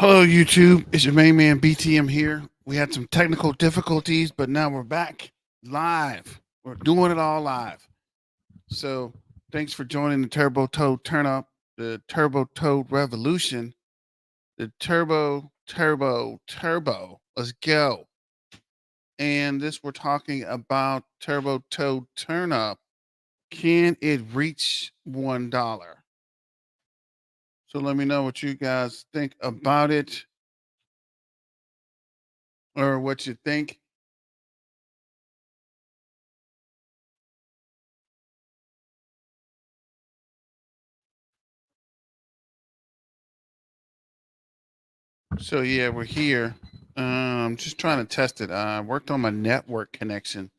Hello, YouTube. It's your main man BTM here. We had some technical difficulties, but now we're back live. We're doing it all live. So, thanks for joining the Turbo Toad Turnup, the Turbo Toad Revolution, the Turbo. Let's go. And this we're talking about Turbo Toad Turnup. Can it reach $1? So let me know what you guys think about it or what you think. So yeah, we're here. Just trying to test it. I worked on my network connection.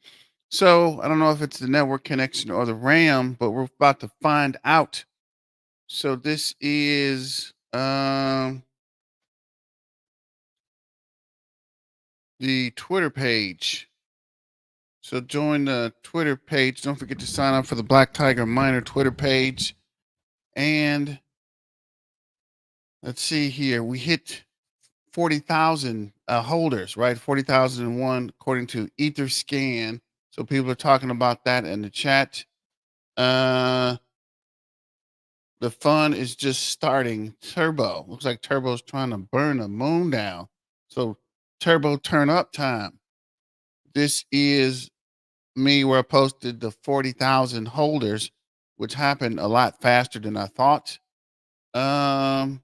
So I don't know if it's the network connection or the RAM, but we're about to find out. So this is the Twitter page. So join the Twitter page. Don't forget to sign up for the Black Tiger Miner Twitter page. And let's see here. We hit 40,000 holders, right? 40,001 according to Etherscan. So people are talking about that in the chat. Uh, the fun is just starting. Turbo looks like Turbo's trying to burn the moon down. So Turbo turn up time. This is me where I posted the 40,000 holders, which happened a lot faster than I thought. Um,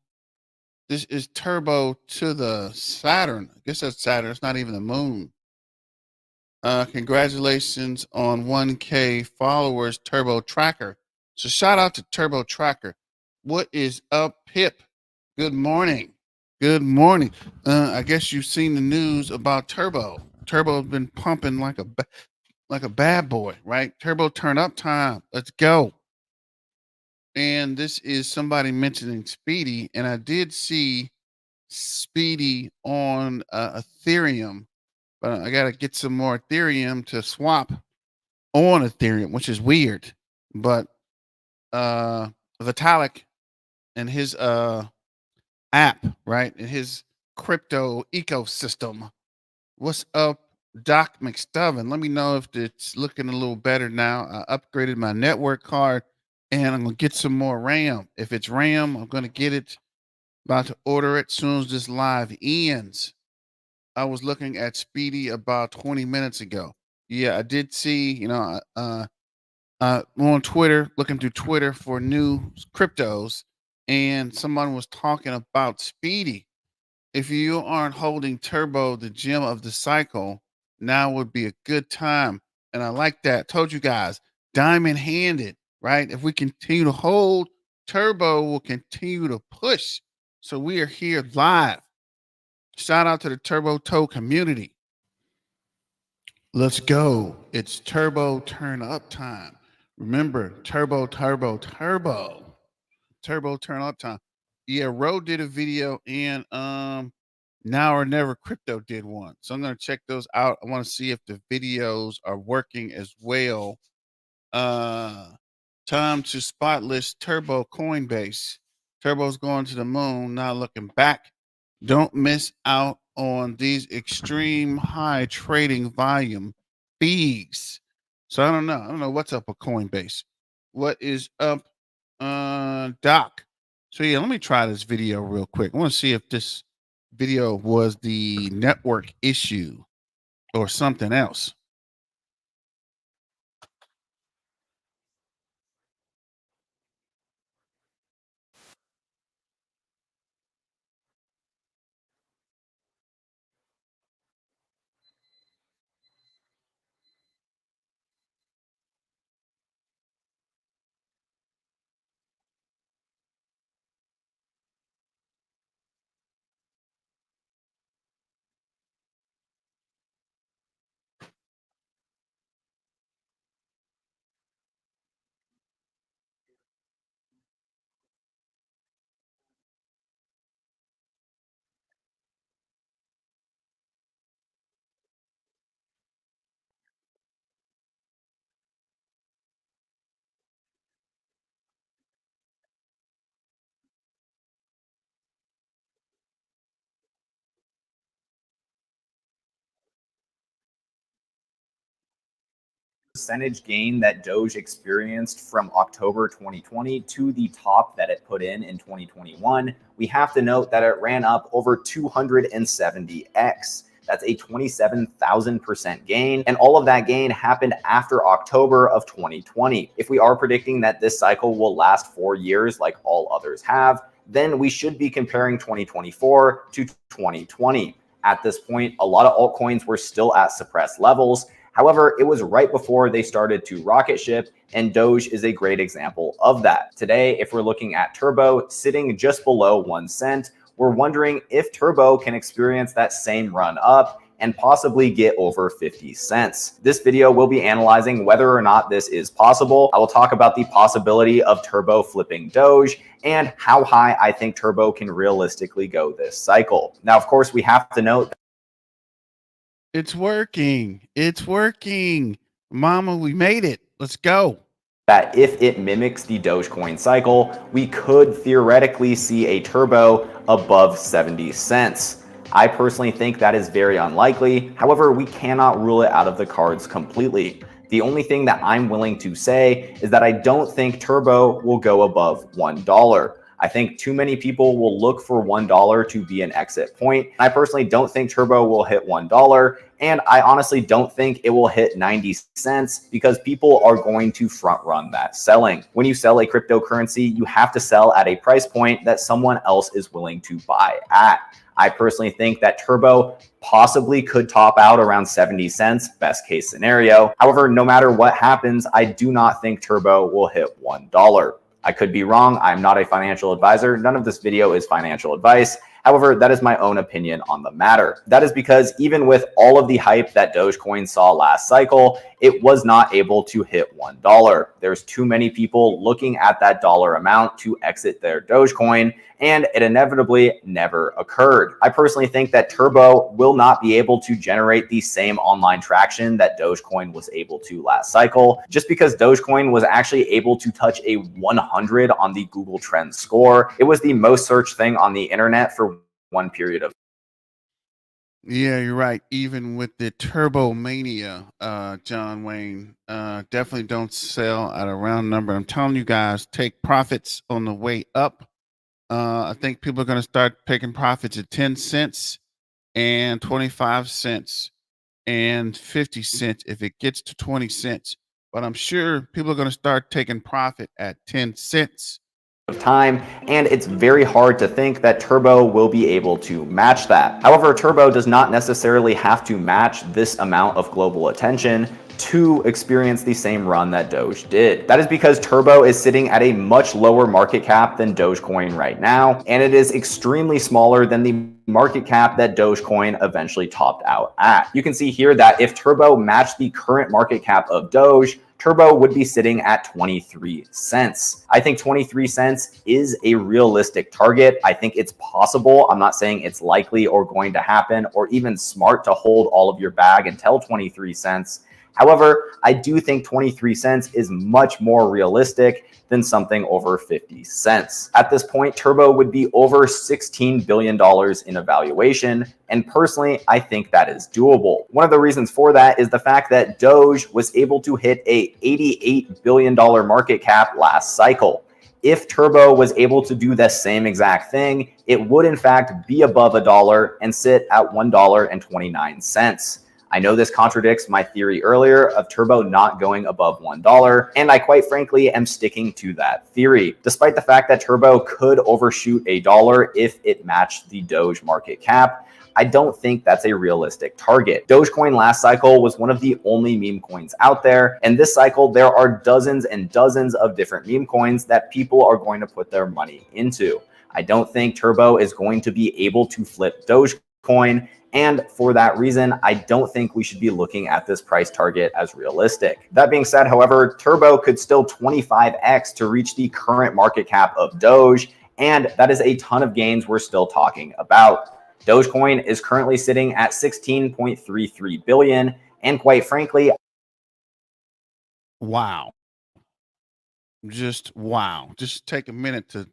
this is Turbo to the Saturn. I guess that's Saturn. It's not even the moon. Congratulations on 1K followers, Turbo Tracker. So shout out to Turbo Tracker. What is up, Pip? Good morning. Good morning. I guess you've seen the news about Turbo. Turbo's been pumping like a bad boy, right? Turbo turn up time. Let's go. And this is somebody mentioning Speedy, and I did see Speedy on Ethereum, but I got to get some more Ethereum to swap on Ethereum, which is weird. But Vitalik and his app, right? In his crypto ecosystem. What's up, Doc McStuffin? Let me know if it's looking a little better now. I upgraded my network card and I'm gonna get some more RAM. If it's RAM, I'm gonna get it. About to order it soon as this live ends. I was looking at Speedy about 20 minutes ago. Yeah, I did see, on Twitter, looking through Twitter for new cryptos, and someone was talking about Speedy. If you aren't holding Turbo, the gem of the cycle, now would be a good time. And I like that. Told you guys, diamond handed, right? If we continue to hold, Turbo will continue to push. So we are here live. Shout out to the Turbo Toe community. Let's go. It's turbo turn up time. Remember, turbo turn up time. Yeah, Ro did a video and Now or Never Crypto did one. So I'm gonna check those out. I want to see if the videos are working as well. Uh Time to spotless Turbo Coinbase. Turbo's going to the moon, not looking back. Don't miss out on these extreme high trading volume fees. So I don't know. I don't know what's up with Coinbase. What is up, Doc? So yeah, let me try this video real quick. I want to see if this video was the network issue or something else. percentage gain that Doge experienced from October 2020 to the top that it put in 2021, we have to note that it ran up over 270x. That's a 27,000% gain. And all of that gain happened after October of 2020. If we are predicting that this cycle will last 4 years like all others have, then we should be comparing 2024 to 2020. At this point, a lot of altcoins were still at suppressed levels. However, it was right before they started to rocket ship, and Doge is a great example of that. Today, if we're looking at Turbo sitting just below 1 cent, we're wondering if Turbo can experience that same run up and possibly get over 50 cents. This video will be analyzing whether or not this is possible. I will talk about the possibility of Turbo flipping Doge and how high I think Turbo can realistically go this cycle. Now, of course, we have to note it's working. It's working. Mama, we made it. Let's go. That if it mimics the Dogecoin cycle, we could theoretically see a Turbo above 70 cents. I personally think that is very unlikely. However, we cannot rule it out of the cards completely. The only thing that I'm willing to say is that I don't think Turbo will go above $1. I think too many people will look for $1 to be an exit point. I personally don't think Turbo will hit $1. And I honestly don't think it will hit 90 cents because people are going to front run that selling. When you sell a cryptocurrency, you have to sell at a price point that someone else is willing to buy at. I personally think that Turbo possibly could top out around 70 cents, best case scenario. However, no matter what happens, I do not think Turbo will hit $1. I could be wrong. I'm not a financial advisor. None of this video is financial advice. However, that is my own opinion on the matter. That is because even with all of the hype that Dogecoin saw last cycle, it was not able to hit $1. There's too many people looking at that dollar amount to exit their Dogecoin, and it inevitably never occurred. I personally think that Turbo will not be able to generate the same online traction that Dogecoin was able to last cycle, just because Dogecoin was actually able to touch a 100 on the Google Trends score. It was the most searched thing on the internet for one period of. Yeah, you're right. Even with the turbo mania, John Wayne, definitely don't sell at a round number. I'm telling you guys, take profits on the way up. I think people are going to start taking profits at 10 cents and 25 cents and 50 cents if it gets to 20 cents. But I'm sure people are going to start taking profit at 10 cents. Time, and it's very hard to think that Turbo will be able to match that. However, Turbo does not necessarily have to match this amount of global attention to experience the same run that Doge did. That is because Turbo is sitting at a much lower market cap than Dogecoin right now, and it is extremely smaller than the market cap that Dogecoin eventually topped out at. You can see here that if Turbo matched the current market cap of Doge, Turbo would be sitting at 23 cents. I think 23 cents is a realistic target. I think it's possible. I'm not saying it's likely or going to happen or even smart to hold all of your bag until 23 cents. However, I do think 23 cents is much more realistic than something over 50 cents. At this point, Turbo would be over $16 billion in evaluation, and personally, I think that is doable. One of the reasons for that is the fact that Doge was able to hit a $88 billion market cap last cycle. If Turbo was able to do the same exact thing, it would in fact be above $1 and sit at $1.29. I know this contradicts my theory earlier of Turbo not going above $1, and I quite frankly am sticking to that theory. Despite the fact that Turbo could overshoot $1 if it matched the Doge market cap, I don't think that's a realistic target. Dogecoin last cycle was one of the only meme coins out there, and this cycle there are dozens and dozens of different meme coins that people are going to put their money into. I don't think Turbo is going to be able to flip Dogecoin, and for that reason, I don't think we should be looking at this price target as realistic. That being said, however, Turbo could still 25x to reach the current market cap of Doge, and that is a ton of gains we're still talking about. Dogecoin is currently sitting at 16.33 billion, and quite frankly, wow. Just wow. Just take a minute to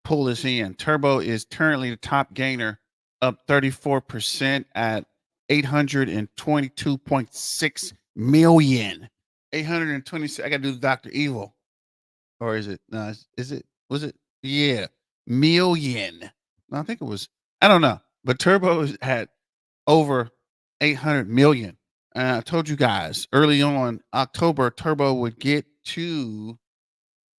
pull this in. Turbo is currently the top gainer, up 34% at 822.6 million. 826. I gotta do Dr. Evil. Or is it no, was it yeah, million. No, I think it was I don't know. But Turbo had over 800 million. I told you guys early on October Turbo would get to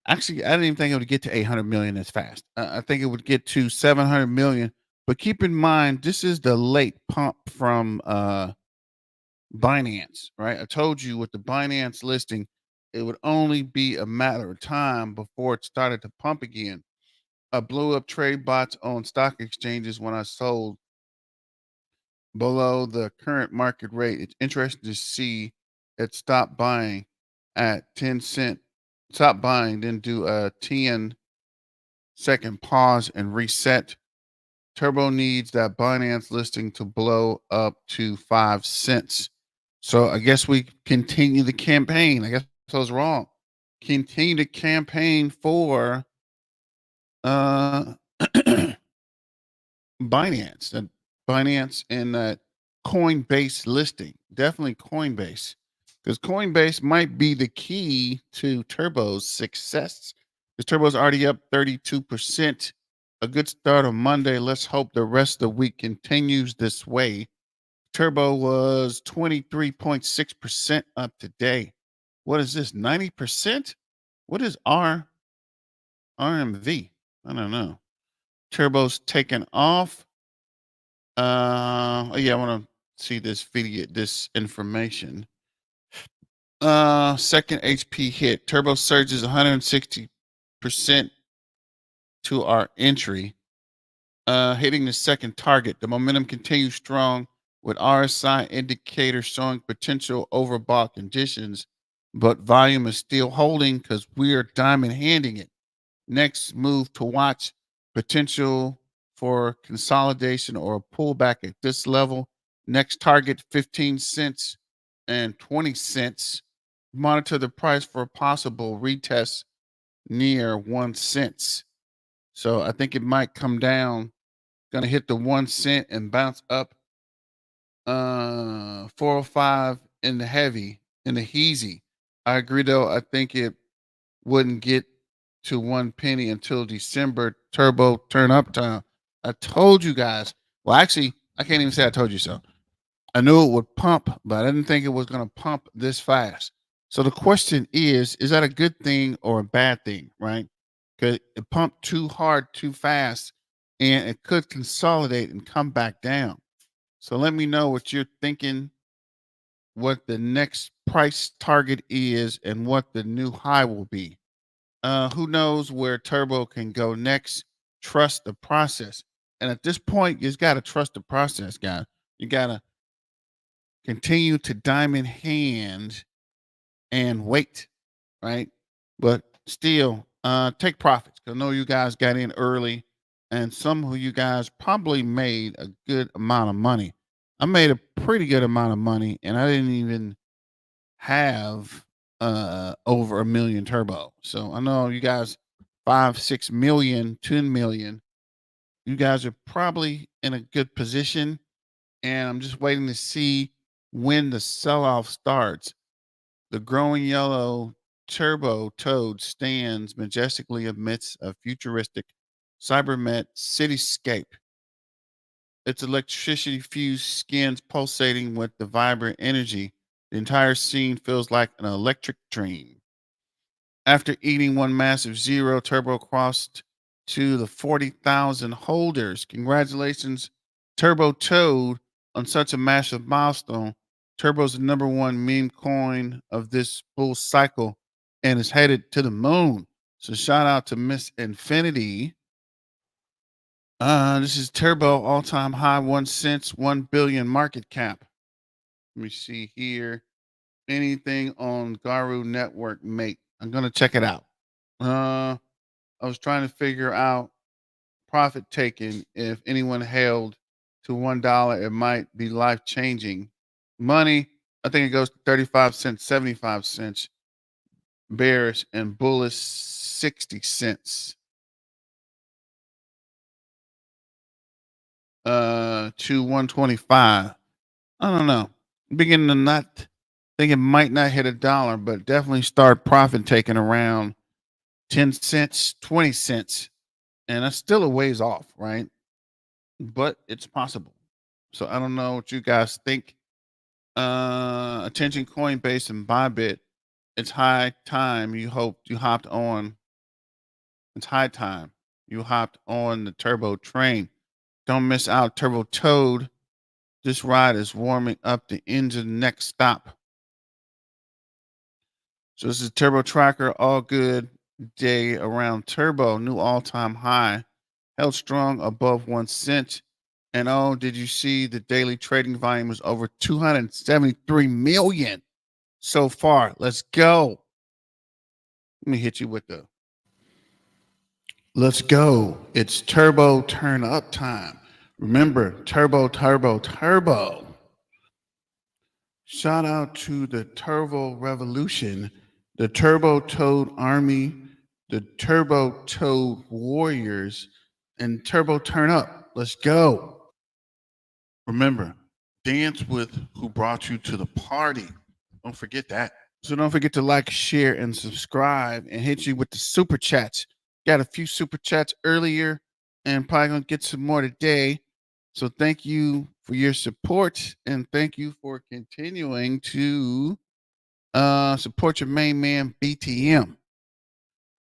actually I didn't even think it would get to 800 million as fast. I think it would get to 700 million. But keep in mind, this is the late pump from Binance, right? I told you with the Binance listing, it would only be a matter of time before it started to pump again. I blew up trade bots on stock exchanges when I sold below the current market rate. It's interesting to see it stop buying at 10 cent. Stop buying, then do a 10-second pause and reset. Turbo needs that Binance listing to blow up to 5 cents. So I guess we continue the campaign. I guess I was wrong. Continue the campaign for uh Binance and Binance and that Coinbase listing. Definitely Coinbase. Because Coinbase might be the key to Turbo's success. Because Turbo's already up 32%. A good start on Monday. Let's hope the rest of the week continues this way. Turbo was 23.6% up today. What is this? 90%? What is RMV? I don't know. Turbo's taken off. Oh yeah, I want to see this video, this information. Second HP hit. Turbo surges 160% to our entry. Hitting the second target. The momentum continues strong with RSI indicators showing potential overbought conditions, but volume is still holding because we are diamond handing it. Next move to watch, potential for consolidation or a pullback at this level. Next target 15 cents and 20 cents. Monitor the price for a possible retest near 1 cent. So I think it might come down, gonna hit the 1 cent and bounce up 405 in the heavy, in the heezy. I agree though. I think it wouldn't get to 1 penny until December turbo turn up time. I told you guys. Well, actually, I can't even say I told you so. I knew it would pump, but I didn't think it was going to pump this fast. So the question is that a good thing or a bad thing, right? Because it pumped too hard, too fast, and it could consolidate and come back down. So let me know what you're thinking, what the next price target is, and what the new high will be. Who knows where Turbo can go next? Trust the process. And at this point, you just got to trust the process, guys. You got to continue to diamond hand and wait, right? But still, take profits. 'Cause I know you guys got in early, and some of you guys probably made a good amount of money. I made a pretty good amount of money, and I didn't even have over a million turbo. So I know you guys 5, 6 million, 10 million. You guys are probably in a good position. And I'm just waiting to see when the sell-off starts. The growing yellow turbo toad stands majestically amidst a futuristic cybermet cityscape. Its electricity fused skins pulsating with the vibrant energy. The entire scene feels like an electric dream. After eating one massive zero, Turbo crossed to the 40,000 holders. Congratulations, Turbo Toad, on such a massive milestone. Turbo's the number one meme coin of this bull cycle and is headed to the moon. So shout out to Miss Infinity. This is Turbo all-time high, 1 cent, 1 billion market cap. Let me see here. Anything on Garu Network, mate. I'm gonna check it out. I was trying to figure out profit taking. If anyone held to $1, it might be life changing. Money, I think it goes to 35 cents, 75 cents. Bearish and bullish 60 cents. To 125. I don't know. Beginning to not think it might not hit $1, but definitely start profit taking around 10 cents, 20 cents. And that's still a ways off, right? But it's possible. So I don't know what you guys think. Attention Coinbase and Bybit. It's high time you hopped on. It's high time you hopped on the turbo train. Don't miss out, Turbo Toad. This ride is warming up the engine next stop. So this is Turbo Tracker, all good day around Turbo, new all-time high, held strong above 1 cent. And oh, did you see the daily trading volume was over 273 million so far? Let's go. Let me hit you with the let's go. It's Turbo turn up time. Remember, turbo, turbo, turbo. Shout out to the Turbo Revolution, the Turbo Toad Army, the Turbo Toad Warriors, and Turbo Turn Up. Let's go. Remember, dance with who brought you to the party. Don't forget that. So don't forget to like, share, and subscribe, and hit you with the super chats. Got a few super chats earlier, and probably gonna get some more today. So thank you for your support, and thank you for continuing to support your main man BTM.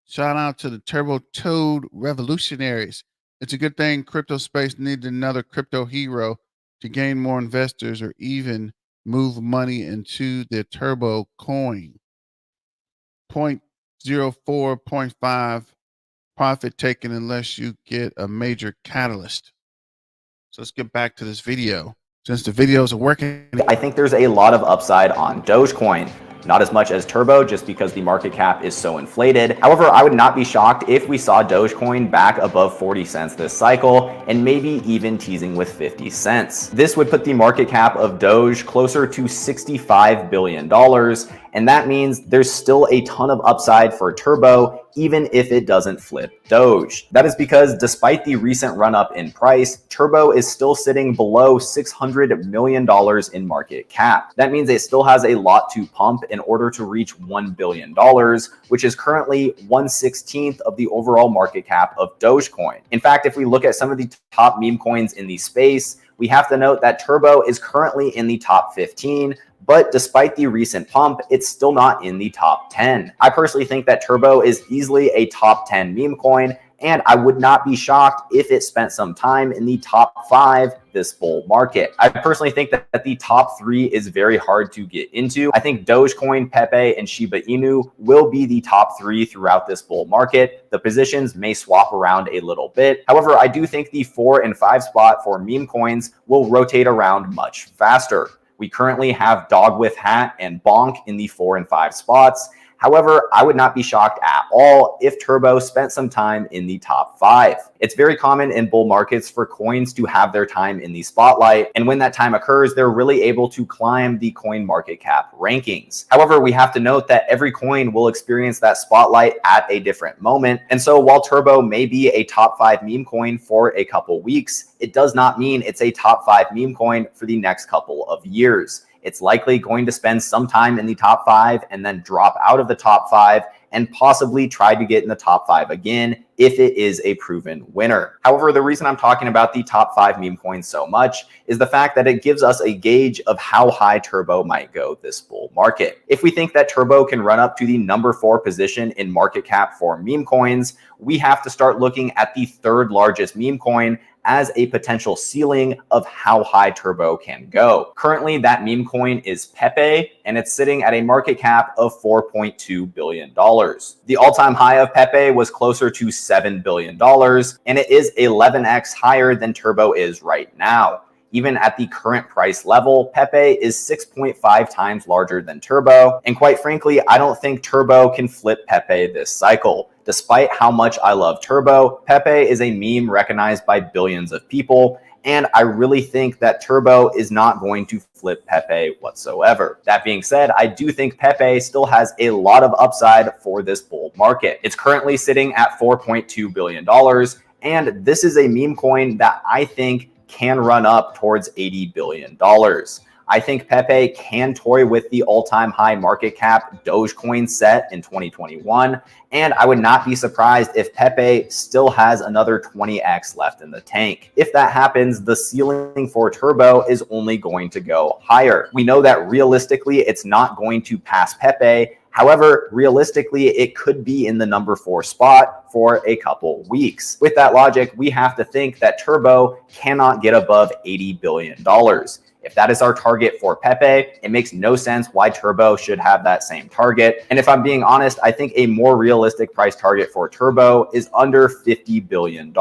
Shout out to the Turbo Toad Revolutionaries. It's a good thing crypto space needed another crypto hero to gain more investors or even move money into the Turbo coin. 0.04, 0.5 profit taken unless you get a major catalyst. So let's get back to this video. Since the videos are working, I think there's a lot of upside on Dogecoin. Not as much as Turbo, just because the market cap is so inflated. However, I would not be shocked if we saw Dogecoin back above 40 cents this cycle, and maybe even teasing with 50 cents. This would put the market cap of Doge closer to $65 billion, and that means there's still a ton of upside for Turbo, even if it doesn't flip Doge. That is because despite the recent run up in price, Turbo is still sitting below $600 million in market cap. That means it still has a lot to pump in order to reach $1 billion, which is currently 1/16 of the overall market cap of Dogecoin. In fact, if we look at some of the top meme coins in the space, we have to note that Turbo is currently in the top 15, but despite the recent pump, it's still not in the top 10. I personally think that Turbo is easily a top 10 meme coin, and I would not be shocked if it spent some time in the top 5 this bull market. I personally think that the top 3 is very hard to get into. I think Dogecoin, Pepe, and Shiba Inu will be the top 3 throughout this bull market. The positions may swap around a little bit. However, I do think the 4 and 5 spot for meme coins will rotate around much faster. We currently have Dog with Hat and Bonk in the 4 and 5 spots. However, I would not be shocked at all if Turbo spent some time in the top 5. It's very common in bull markets for coins to have their time in the spotlight, and when that time occurs, they're really able to climb the coin market cap rankings. However, we have to note that every coin will experience that spotlight at a different moment, and so while Turbo may be a top 5 meme coin for a couple weeks, it does not mean it's a top 5 meme coin for the next couple of years. It's likely going to spend some time in the top 5 and then drop out of the top 5 and possibly try to get in the top 5 again if it is a proven winner. However, the reason I'm talking about the top 5 meme coins so much is the fact that it gives us a gauge of how high Turbo might go this bull market. If we think that Turbo can run up to the number 4 position in market cap for meme coins, we have to start looking at the 3rd largest meme coin as a potential ceiling of how high Turbo can go. Currently, that meme coin is Pepe, and it's sitting at a market cap of $4.2 billion. The all-time high of Pepe was closer to $7 billion, and it is 11x higher than Turbo is right now. Even at the current price level, Pepe is 6.5 times larger than Turbo, and quite frankly, I don't think Turbo can flip Pepe this cycle. Despite how much I love Turbo, Pepe is a meme recognized by billions of people, and I really think that Turbo is not going to flip Pepe whatsoever. That being said, I do think Pepe still has a lot of upside for this bull market. It's currently sitting at $4.2 billion, and this is a meme coin that I think can run up towards $80 billion. I think Pepe can toy with the all-time high market cap Dogecoin set in 2021, and I would not be surprised if Pepe still has another 20x left in the tank. If that happens, the ceiling for Turbo is only going to go higher. We know that realistically, it's not going to pass Pepe. However, realistically, it could be in the number 4 spot for a couple weeks. With that logic, we have to think that Turbo cannot get above $80 billion. If that is our target for Pepe, it makes no sense why Turbo should have that same target. And if I'm being honest, I think a more realistic price target for Turbo is under $50 billion.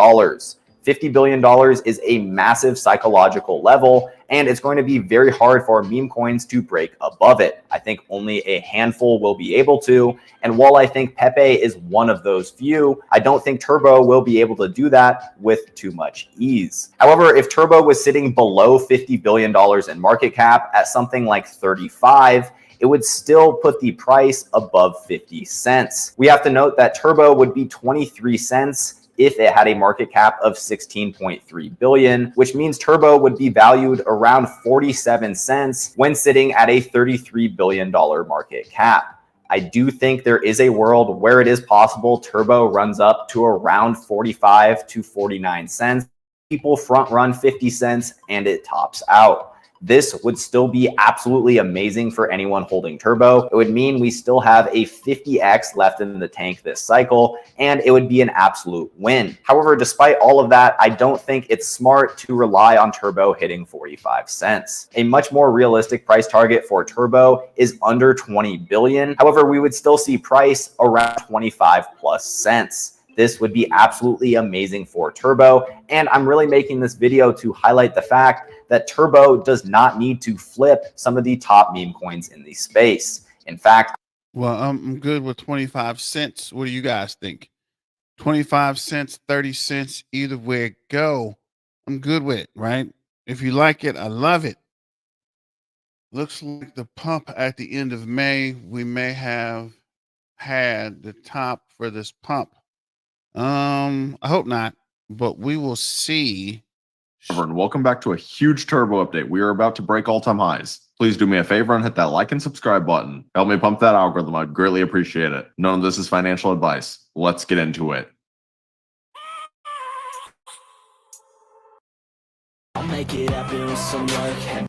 $50 billion is a massive psychological level, and it's going to be very hard for meme coins to break above it. I think only a handful will be able to, and while I think Pepe is one of those few, I don't think Turbo will be able to do that with too much ease. However, if Turbo was sitting below $50 billion in market cap at something like 35, it would still put the price above 50 cents. We have to note that Turbo would be 23 cents if it had a market cap of 16.3 billion, which means Turbo would be valued around 47 cents when sitting at a $33 billion market cap. I do think there is a world where it is possible Turbo runs up to around 45 to 49 cents. People front run 50 cents and it tops out. This would still be absolutely amazing for anyone holding Turbo. It would mean we still have a 50x left in the tank this cycle, and it would be an absolute win. However, despite all of that, I don't think it's smart to rely on Turbo hitting 45 cents. A much more realistic price target for Turbo is under 20 billion. However, we would still see price around 25 plus cents. This would be absolutely amazing for Turbo, and I'm really making this video to highlight the fact that Turbo does not need to flip some of the top meme coins in the space. In fact, Well, I'm good with 25 cents. What do you guys think? 25 cents, 30 cents, either way it go, I'm good with it, right? If you like it, I love it. Looks like the pump at the end of May, we may have had the top for this pump. I hope not, but we will see. And welcome back to a huge Turbo update. We are about to break all-time highs. Please do me a favor and hit that like and subscribe button. Help me pump that algorithm. I'd greatly appreciate it. None of this is financial advice. Let's get into it. I'll make it happen with some work.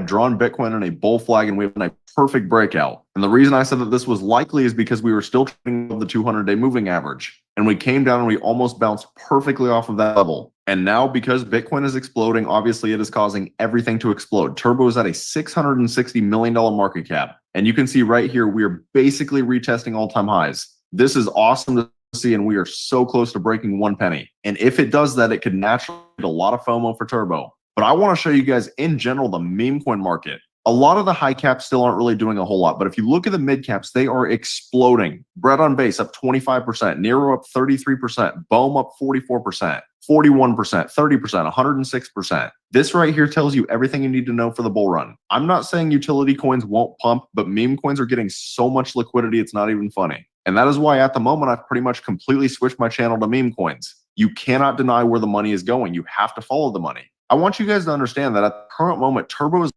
Drawn Bitcoin in a bull flag, and we have a perfect breakout. And the reason I said that this was likely is because we were still trading above the 200-day moving average, and we came down and we almost bounced perfectly off of that level. And now, because Bitcoin is exploding, obviously it is causing everything to explode. Turbo is at a $660 million market cap, and you can see right here we are basically retesting all-time highs. This is awesome to see, and we are so close to breaking 1 penny. And if it does that, it could naturally get a lot of FOMO for Turbo. But I want to show you guys in general the meme coin market. A lot of the high caps still aren't really doing a whole lot, but if you look at the mid caps, they are exploding. Bread on Base up 25%, Nero up 33%, Bohm up 44%, 41%, 30%, 106%. This right here tells you everything you need to know for the bull run. I'm not saying utility coins won't pump, but meme coins are getting so much liquidity, it's not even funny. And that is why at the moment, I've pretty much completely switched my channel to meme coins. You cannot deny where the money is going. You have to follow the money. I want you guys to understand that at the current moment, Turbo is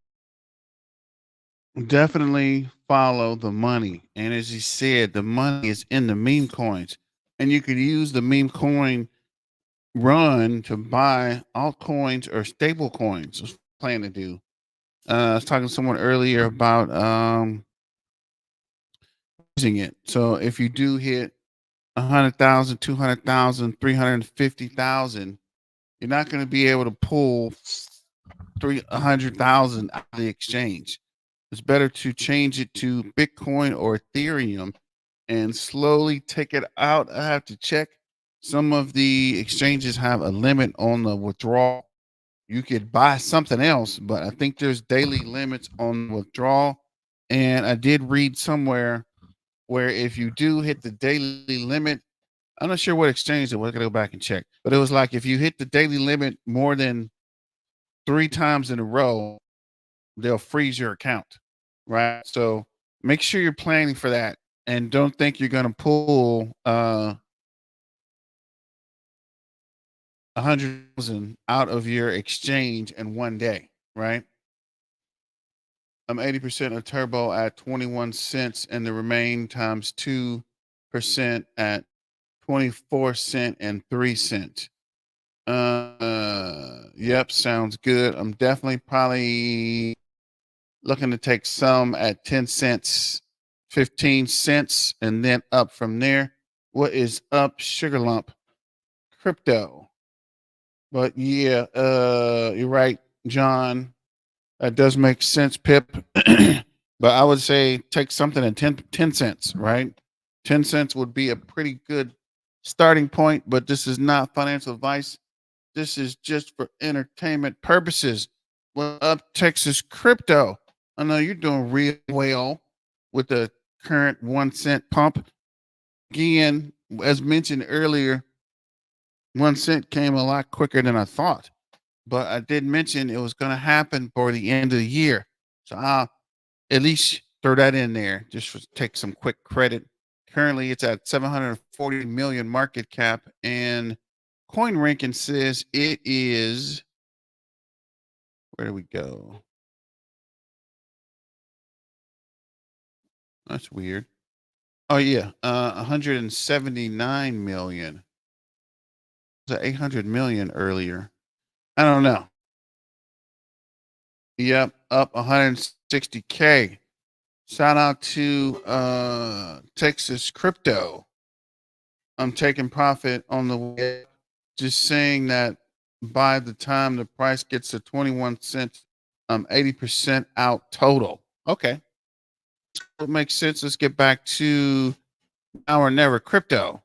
definitely follow the money. And as you said, the money is in the meme coins. And you can use the meme coin run to buy altcoins or stable coins. I was planning to do. I was talking to someone earlier about using it. So if you do hit 100,000, 200,000, 350,000, you're not going to be able to pull 300,000 out of the exchange. It's better to change it to Bitcoin or Ethereum and slowly take it out. I have to check. Some of the exchanges have a limit on the withdrawal. You could buy something else, but I think there's daily limits on withdrawal. And I did read somewhere where if you do hit the daily limit, I'm not sure what exchange it was. I gotta go back and check. But it was like if you hit the daily limit more than 3 times in a row, they'll freeze your account. Right. So make sure you're planning for that and don't think you're gonna pull 100,000 out of your exchange in one day, right? 80% of Turbo at 21 cents, and the remain times 2% at 24 cent and 3 cent. Yep, sounds good. I'm definitely probably looking to take some at 10 cents, 15 cents, and then up from there. What is up, Sugar Lump? Crypto. But yeah, you're right, John. That does make sense, Pip. But I would say take something at 10 cents, right? 10 cents would be a pretty good starting point, but this is not financial advice. This is just for entertainment purposes. What up, Texas Crypto? I know you're doing real well with the current 1 cent pump. Again, as mentioned earlier, 1 cent came a lot quicker than I thought, but I did mention it was going to happen for the end of the year. So I'll at least throw that in there just for take some quick credit. Currently, it's at 740 million market cap, and Coin Ranking says it is. Where do we go? That's weird. Oh yeah, 179 million. It was at 800 million earlier. I don't know. Yep, up 160K. Shout out to Texas Crypto. I'm taking profit on the way. Just saying that by the time the price gets to 21 cents, I'm 80% out total. Okay. It makes sense. Let's get back to now or never crypto.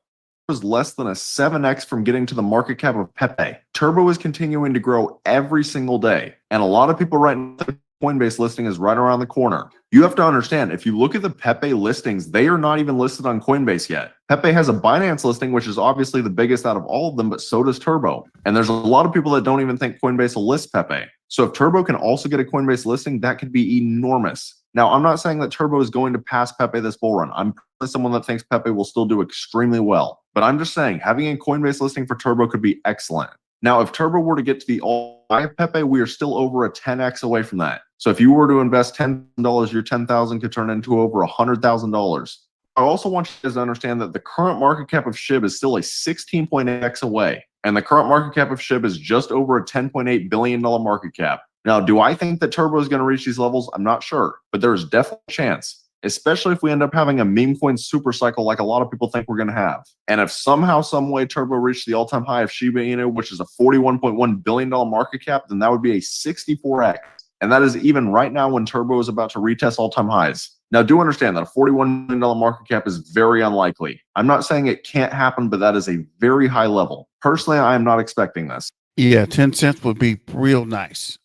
Was less than a 7x from getting to the market cap of Pepe. Turbo is continuing to grow every single day, and a lot of people right now think Coinbase listing is right around the corner. You have to understand, if you look at the Pepe listings, they are not even listed on Coinbase yet. Pepe has a Binance listing, which is obviously the biggest out of all of them, but so does Turbo. And there's a lot of people that don't even think Coinbase will list Pepe. So if Turbo can also get a Coinbase listing, that could be enormous. Now, I'm not saying that Turbo is going to pass Pepe this bull run. I'm someone that thinks Pepe will still do extremely well. But I'm just saying, having a Coinbase listing for Turbo could be excellent. Now, if Turbo were to get to the all-time of Pepe, we are still over a 10x away from that. So if you were to invest $10, your $10,000 could turn into over $100,000. I also want you guys to understand that the current market cap of SHIB is still a 16.8x away. And the current market cap of SHIB is just over a $10.8 billion market cap. Now, do I think that Turbo is going to reach these levels? I'm not sure, but there is definitely a chance, especially if we end up having a meme coin super cycle like a lot of people think we're going to have. And if somehow, some way Turbo reached the all-time high of Shiba Inu, which is a $41.1 billion market cap, then that would be a 64x. And that is even right now when Turbo is about to retest all-time highs. Now, do understand that a $41 million market cap is very unlikely. I'm not saying it can't happen, but that is a very high level. Personally, I am not expecting this. Yeah, 10 cents would be real nice,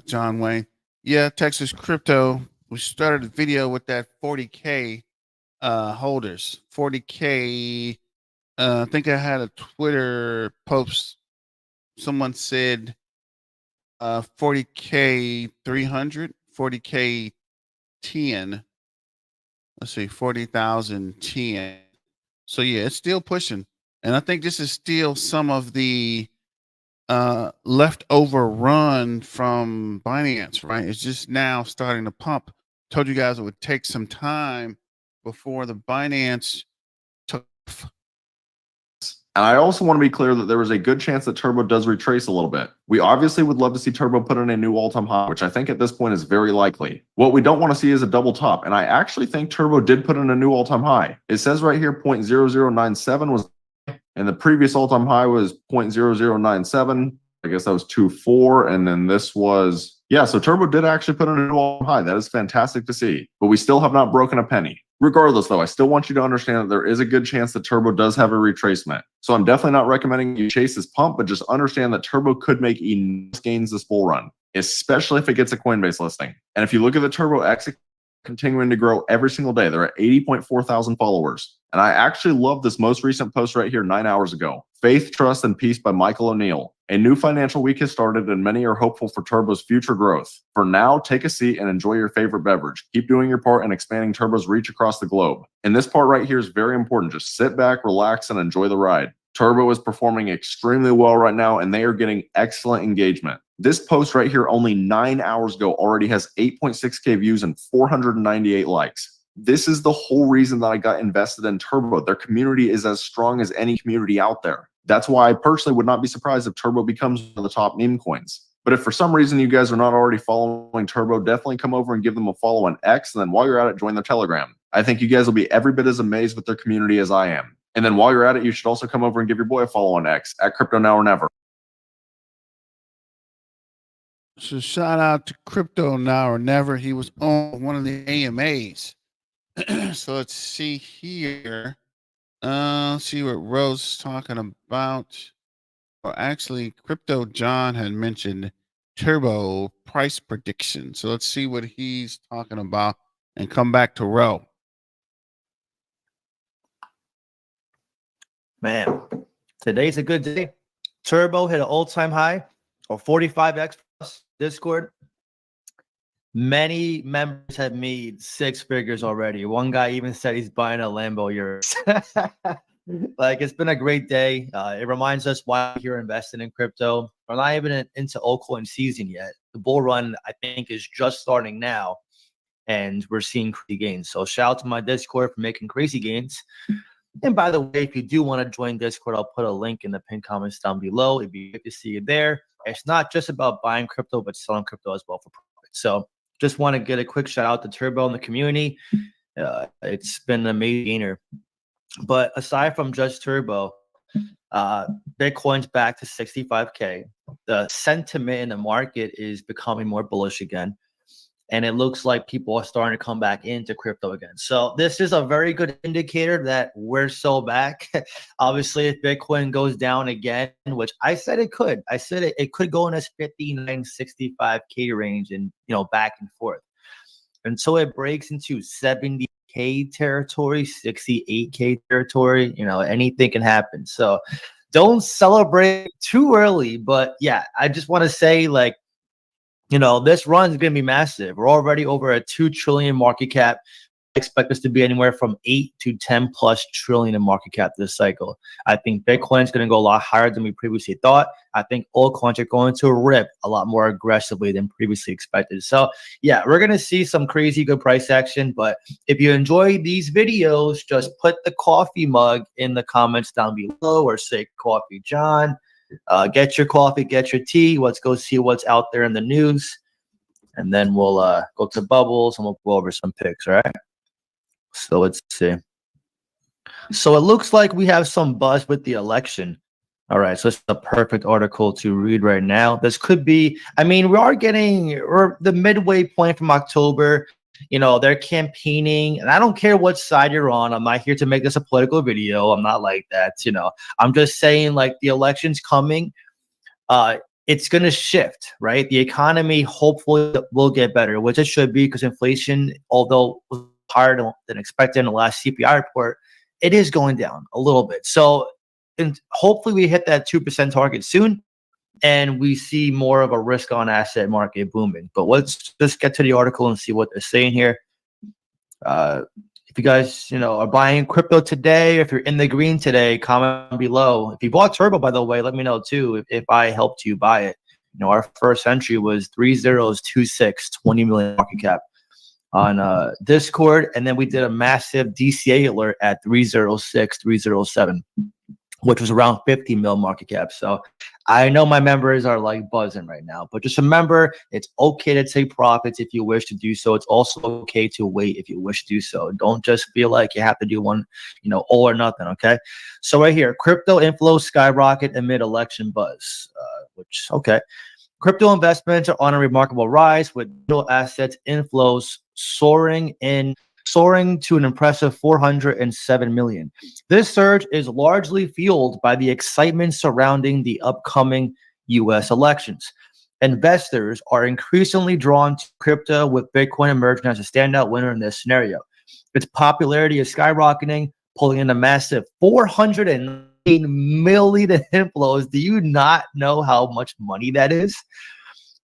John Wayne. Yeah, Texas Crypto. We started the video with that 40K holders. 40K. I think I had a Twitter post. Someone said 40K 300, 40K 10. Let's see, 40,000 10. So yeah, it's still pushing. And I think this is still some of the leftover run from Binance, right? It's just now starting to pump. Told you guys it would take some time before the Binance took. And I also want to be clear that there is a good chance that Turbo does retrace a little bit. We obviously would love to see Turbo put in a new all-time high, which I think at this point is very likely. What we don't want to see is a double top. And I actually think Turbo did put in a new all-time high. It says right here 0.0097 was, and the previous all-time high was 0.0097. I guess that was 2.4, and then this was, yeah, so Turbo did actually put in a new all-time high. That is fantastic to see, but we still have not broken a penny. Regardless, though, I still want you to understand that there is a good chance that Turbo does have a retracement. So I'm definitely not recommending you chase this pump, but just understand that Turbo could make enormous gains this bull run, especially if it gets a Coinbase listing. And if you look at the Turbo X, continuing to grow every single day. They're at 80.4 thousand followers. And I actually love this most recent post right here 9 hours ago. Faith, Trust, and Peace by Michael O'Neill. A new financial week has started and many are hopeful for Turbo's future growth. For now, take a seat and enjoy your favorite beverage. Keep doing your part in expanding Turbo's reach across the globe. And this part right here is very important. Just sit back, relax, and enjoy the ride. Turbo is performing extremely well right now, and they are getting excellent engagement. This post right here, only 9 hours ago, already has 8.6K views and 498 likes. This is the whole reason that I got invested in Turbo. Their community is as strong as any community out there. That's why I personally would not be surprised if Turbo becomes one of the top meme coins. But if for some reason you guys are not already following Turbo, definitely come over and give them a follow on X. And then while you're at it, join their Telegram. I think you guys will be every bit as amazed with their community as I am. And then while you're at it, you should also come over and give your boy a follow on X at Crypto Now or Never. So shout out to Crypto Now or Never. He was on one of the AMAs. So let's see here. See what Rose is talking about. Well, actually, Crypto John had mentioned Turbo price prediction. So let's see what he's talking about and come back to Ro. Man, today's a good day. Turbo hit an all-time high of 45x plus Discord. Many members have made 6 figures already. One guy even said he's buying a Lambo Urus. Like, it's been a great day. It reminds us why you're investing in crypto. We're not even into altcoin season yet. The bull run, I think, is just starting now, and we're seeing crazy gains. So shout out to my Discord for making crazy gains. And by the way, if you do want to join Discord, I'll put a link in the pinned comments down below. It'd be good to see you there. It's not just about buying crypto, but selling crypto as well for profit. So just want to get a quick shout out to Turbo and the community. It's been an amazing gainer. But aside from just Turbo, Bitcoin's back to 65K. The sentiment in the market is becoming more bullish again. And it looks like people are starting to come back into crypto again. So this is a very good indicator that we're so back. Obviously, if Bitcoin goes down again, which I said it could. I said it could go in this 59, 65K range and, back and forth. Until it breaks into 70K territory, 68K territory, anything can happen. So don't celebrate too early. But yeah, I just want to say, this run is going to be massive. We're already over a 2 trillion market cap. I expect us to be anywhere from 8 to 10 plus trillion in market cap this cycle. I think Bitcoin is going to go a lot higher than we previously thought. I think altcoins are going to rip a lot more aggressively than previously expected. So yeah, we're going to see some crazy good price action. But if you enjoy these videos, just put the coffee mug in the comments down below or say Coffee John. Get your coffee, get your tea. Let's go see what's out there in the news. And then we'll go to Bubbles and we'll go over some picks, all right? So let's see. So it looks like we have some buzz with the election. All right, so it's a perfect article to read right now. This could be, we're the midway point from October. They're campaigning, and I don't care what side you're on. I'm not here to make this a political video. I'm not like that. I'm just saying, the election's coming. It's going to shift, right? The economy hopefully will get better, which it should be, because inflation, although was higher than expected in the last CPI report, it is going down a little bit. So, and hopefully we hit that 2% target soon, and we see more of a risk-on asset market booming. But let's just get to the article and see what they're saying here. If you guys, are buying crypto today, if you're in the green today, comment below. If you bought Turbo, by the way, let me know too if I helped you buy it. Our first entry was 3026, 20 million market cap on Discord, and then we did a massive DCA alert at 306, 307. Which was around 50 mil market cap. So I know my members are buzzing right now, but just remember, it's okay to take profits if you wish to do so. It's also okay to wait if you wish to do so. Don't just feel like you have to do one, all or nothing. Okay. So right here, crypto inflows skyrocket amid election buzz, okay. Crypto investments are on a remarkable rise, with digital assets inflows soaring to an impressive 407 million. This surge is largely fueled by the excitement surrounding the upcoming U.S. elections. Investors are increasingly drawn to crypto, with Bitcoin emerging as a standout winner in this scenario. Its popularity is skyrocketing, pulling in a massive 408 million inflows. Do you not know how much money that is?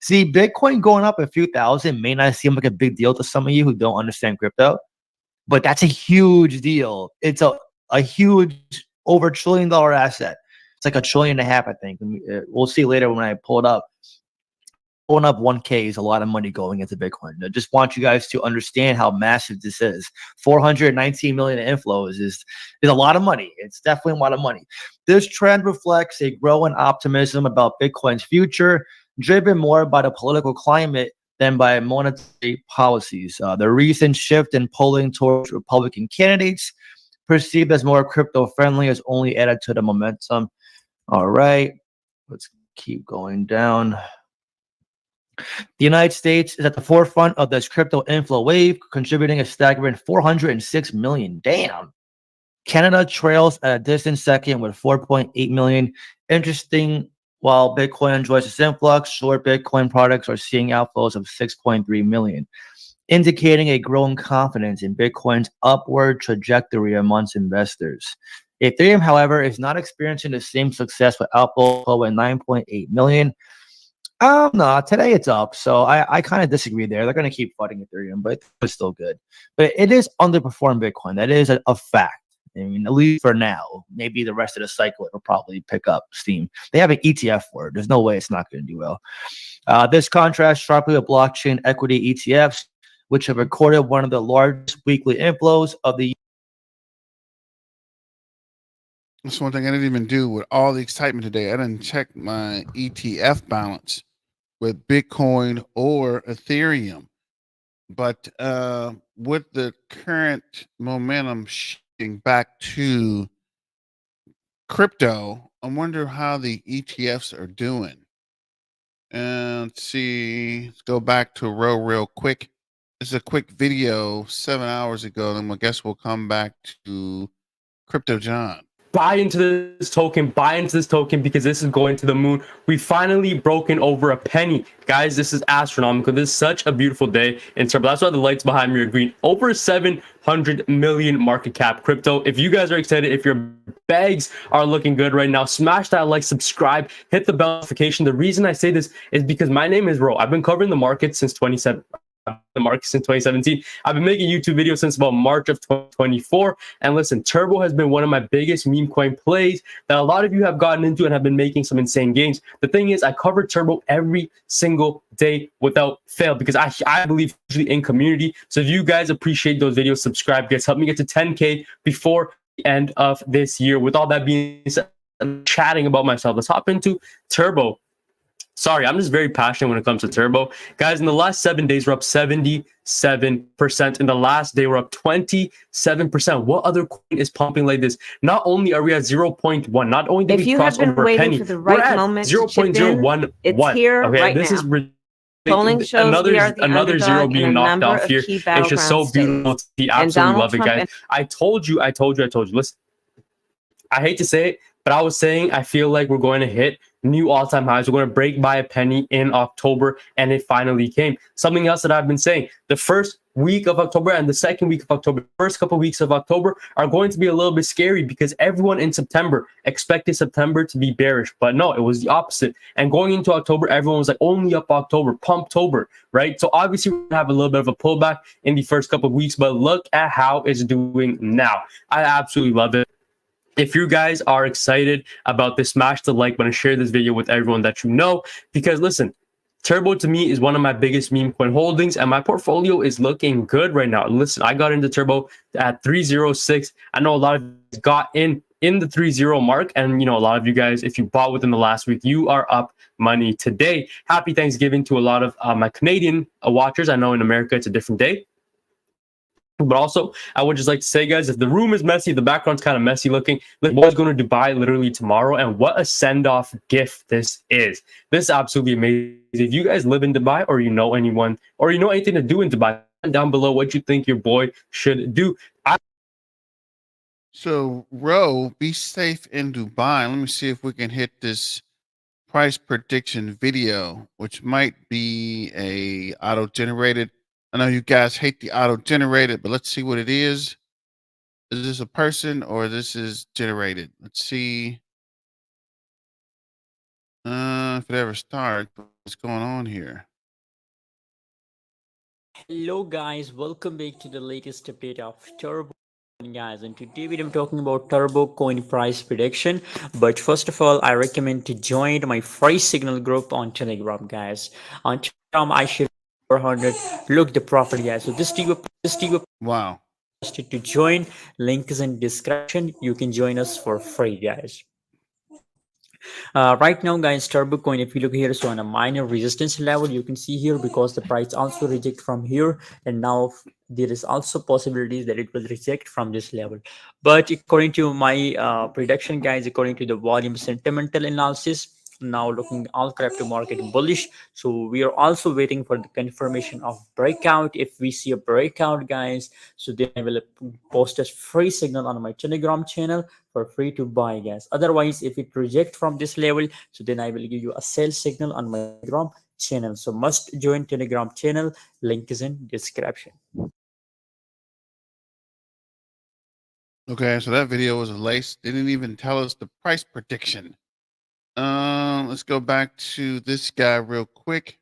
See, Bitcoin going up a few thousand may not seem like a big deal to some of you who don't understand crypto, but that's a huge deal. It's a huge, over $1 trillion asset. It's like $1.5 trillion, I think. We'll see later when I pull it up. Blowing up 1K is a lot of money going into Bitcoin. I just want you guys to understand how massive this is. 419 million inflows is a lot of money. It's definitely a lot of money. This trend reflects a growing optimism about Bitcoin's future, driven more by the political climate than by monetary policies. The recent shift in polling towards Republican candidates, perceived as more crypto-friendly, has only added to the momentum. All right, let's keep going down. The United States is at the forefront of this crypto inflow wave, contributing a staggering 406 million. Damn. Canada trails at a distant second with 4.8 million. Interesting, while Bitcoin enjoys its influx, short Bitcoin products are seeing outflows of 6.3 million, indicating a growing confidence in Bitcoin's upward trajectory amongst investors. Ethereum, however, is not experiencing the same success with outflow at 9.8 million. No, today it's up. So I kind of disagree there. They're going to keep fighting Ethereum, but it's still good. But it is underperformed Bitcoin. That is a fact. I mean, at least for now. Maybe the rest of the cycle it'll probably pick up steam. They have an ETF for it. There's no way it's not going to do well. This contrasts sharply with blockchain equity ETFs, which have recorded one of the largest weekly inflows of the. That's one thing I didn't even do with all the excitement today. I didn't check my ETF balance with Bitcoin or Ethereum. But with the current momentum shifting back to crypto, I wonder how the ETFs are doing. And let's see, let's go back to Row real quick. This is a quick video 7 hours ago. Then I guess we'll come back to Crypto John. Buy into this token, because this is going to the moon. We finally broken over a penny. Guys, this is astronomical. This is such a beautiful day in Turbo. That's why the lights behind me are green. Over 700 million market cap crypto. If you guys are excited, if your bags are looking good right now, smash that like, subscribe, hit the bell notification. The reason I say this is because my name is Ro. I've been covering the market since 2017. I've been making YouTube videos since about March of 2024. And listen, Turbo has been one of my biggest meme coin plays that a lot of you have gotten into and have been making some insane gains. The thing is, I cover Turbo every single day without fail because I believe usually in community. So if you guys appreciate those videos, subscribe, guys. Help me get to 10K before the end of this year. With all that being said, I'm chatting about myself. Let's hop into Turbo. Sorry, I'm just very passionate when it comes to Turbo. Guys, in the last 7 days, we're up 77%. In the last day, we're up 27%. What other coin is pumping like this? Not only are we at 0.1, not only did we cross over a penny, for the we're right at moment to chip in, 0.011. it's here okay, right this now. is ridiculous. Polling shows we are the another zero underdog being in a knocked number off of here. key It's just so battleground beautiful states. to see. And Absolutely Donald love it, Trump guys. I told you. Listen, I hate to say it, but I was saying I feel like we're going to hit new all-time highs. We're going to break by a penny in October, and it finally came. Something else that I've been saying, the first week of October and the second week of October, the first couple of weeks of October are going to be a little bit scary because everyone in September expected September to be bearish, but no, it was the opposite. And going into October, everyone was like, only up October, Pumptober, right? So obviously we're going to have a little bit of a pullback in the first couple of weeks, but look at how it's doing now. I absolutely love it. If you guys are excited about this, smash the like button, share this video with everyone that you know, because listen, Turbo to me is one of my biggest meme coin holdings, and my portfolio is looking good right now. Listen, I got into Turbo at 306. I know a lot of you got in the 30 mark, and you know, a lot of you guys, if you bought within the last week, you are up money today. Happy Thanksgiving to a lot of my Canadian watchers. I know in America it's a different day. But also, I would just like to say, guys, if the room is messy, the background's kind of messy looking, the boy's going to Dubai literally tomorrow, and what a send-off gift this is. This is absolutely amazing. If you guys live in Dubai, or you know anyone, or you know anything to do in Dubai, down below what you think your boy should do. So, Ro, be safe in Dubai. Let me see if we can hit this price prediction video, which might be a auto-generated. I know you guys hate the auto-generated, but let's see what it is. Is this a person or this is generated? Let's see if it ever starts. What's going on here? Hello guys, welcome back to the latest update of Turbo. Guys, and today I'm talking about turbo coin price prediction. But first of all, I recommend to join my free signal group on Telegram, guys. On Telegram I share 400 look the profit, guys. So this TV Wow. to join, link is in description. You can join us for free, guys. Right now, guys, turbo coin, if you look here, so on a minor resistance level, you can see here, because the price also reject from here, and now there is also possibilities that it will reject from this level. But according to my prediction, guys, according to the volume sentimental analysis, now looking all crypto market bullish. So we are also waiting for the confirmation of breakout. If we see a breakout, guys, so then I will post a free signal on my Telegram channel for free to buy, guys. Otherwise, if it reject from this level, so then I will give you a sell signal on my Telegram channel. So must join Telegram channel, link is in description. Okay, so that video was a lace. They didn't even tell us the price prediction. Let's go back to this guy real quick.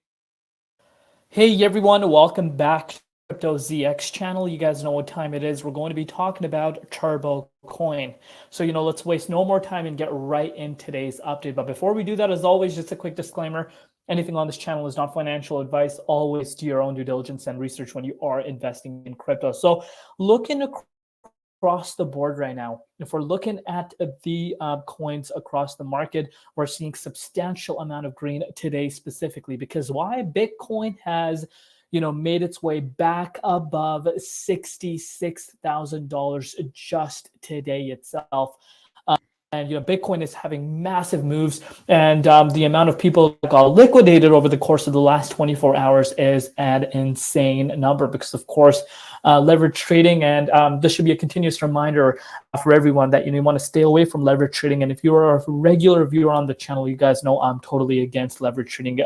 Hey everyone, welcome back to Crypto ZX channel. You guys know what time it is. We're going to be talking about Turbo Coin. So, let's waste no more time and get right in today's update. But before we do that, as always, just a quick disclaimer. Anything on this channel is not financial advice. Always do your own due diligence and research when you are investing in crypto. So looking across the board right now, if we're looking at the coins across the market, we're seeing substantial amount of green today specifically. Because why? Bitcoin has made its way back above $66,000 just today itself. And Bitcoin is having massive moves, and the amount of people that got liquidated over the course of the last 24 hours is an insane number. Because of course, leverage trading, and this should be a continuous reminder for everyone that you want to stay away from leverage trading. And if you are a regular viewer on the channel, you guys know I'm totally against leverage trading.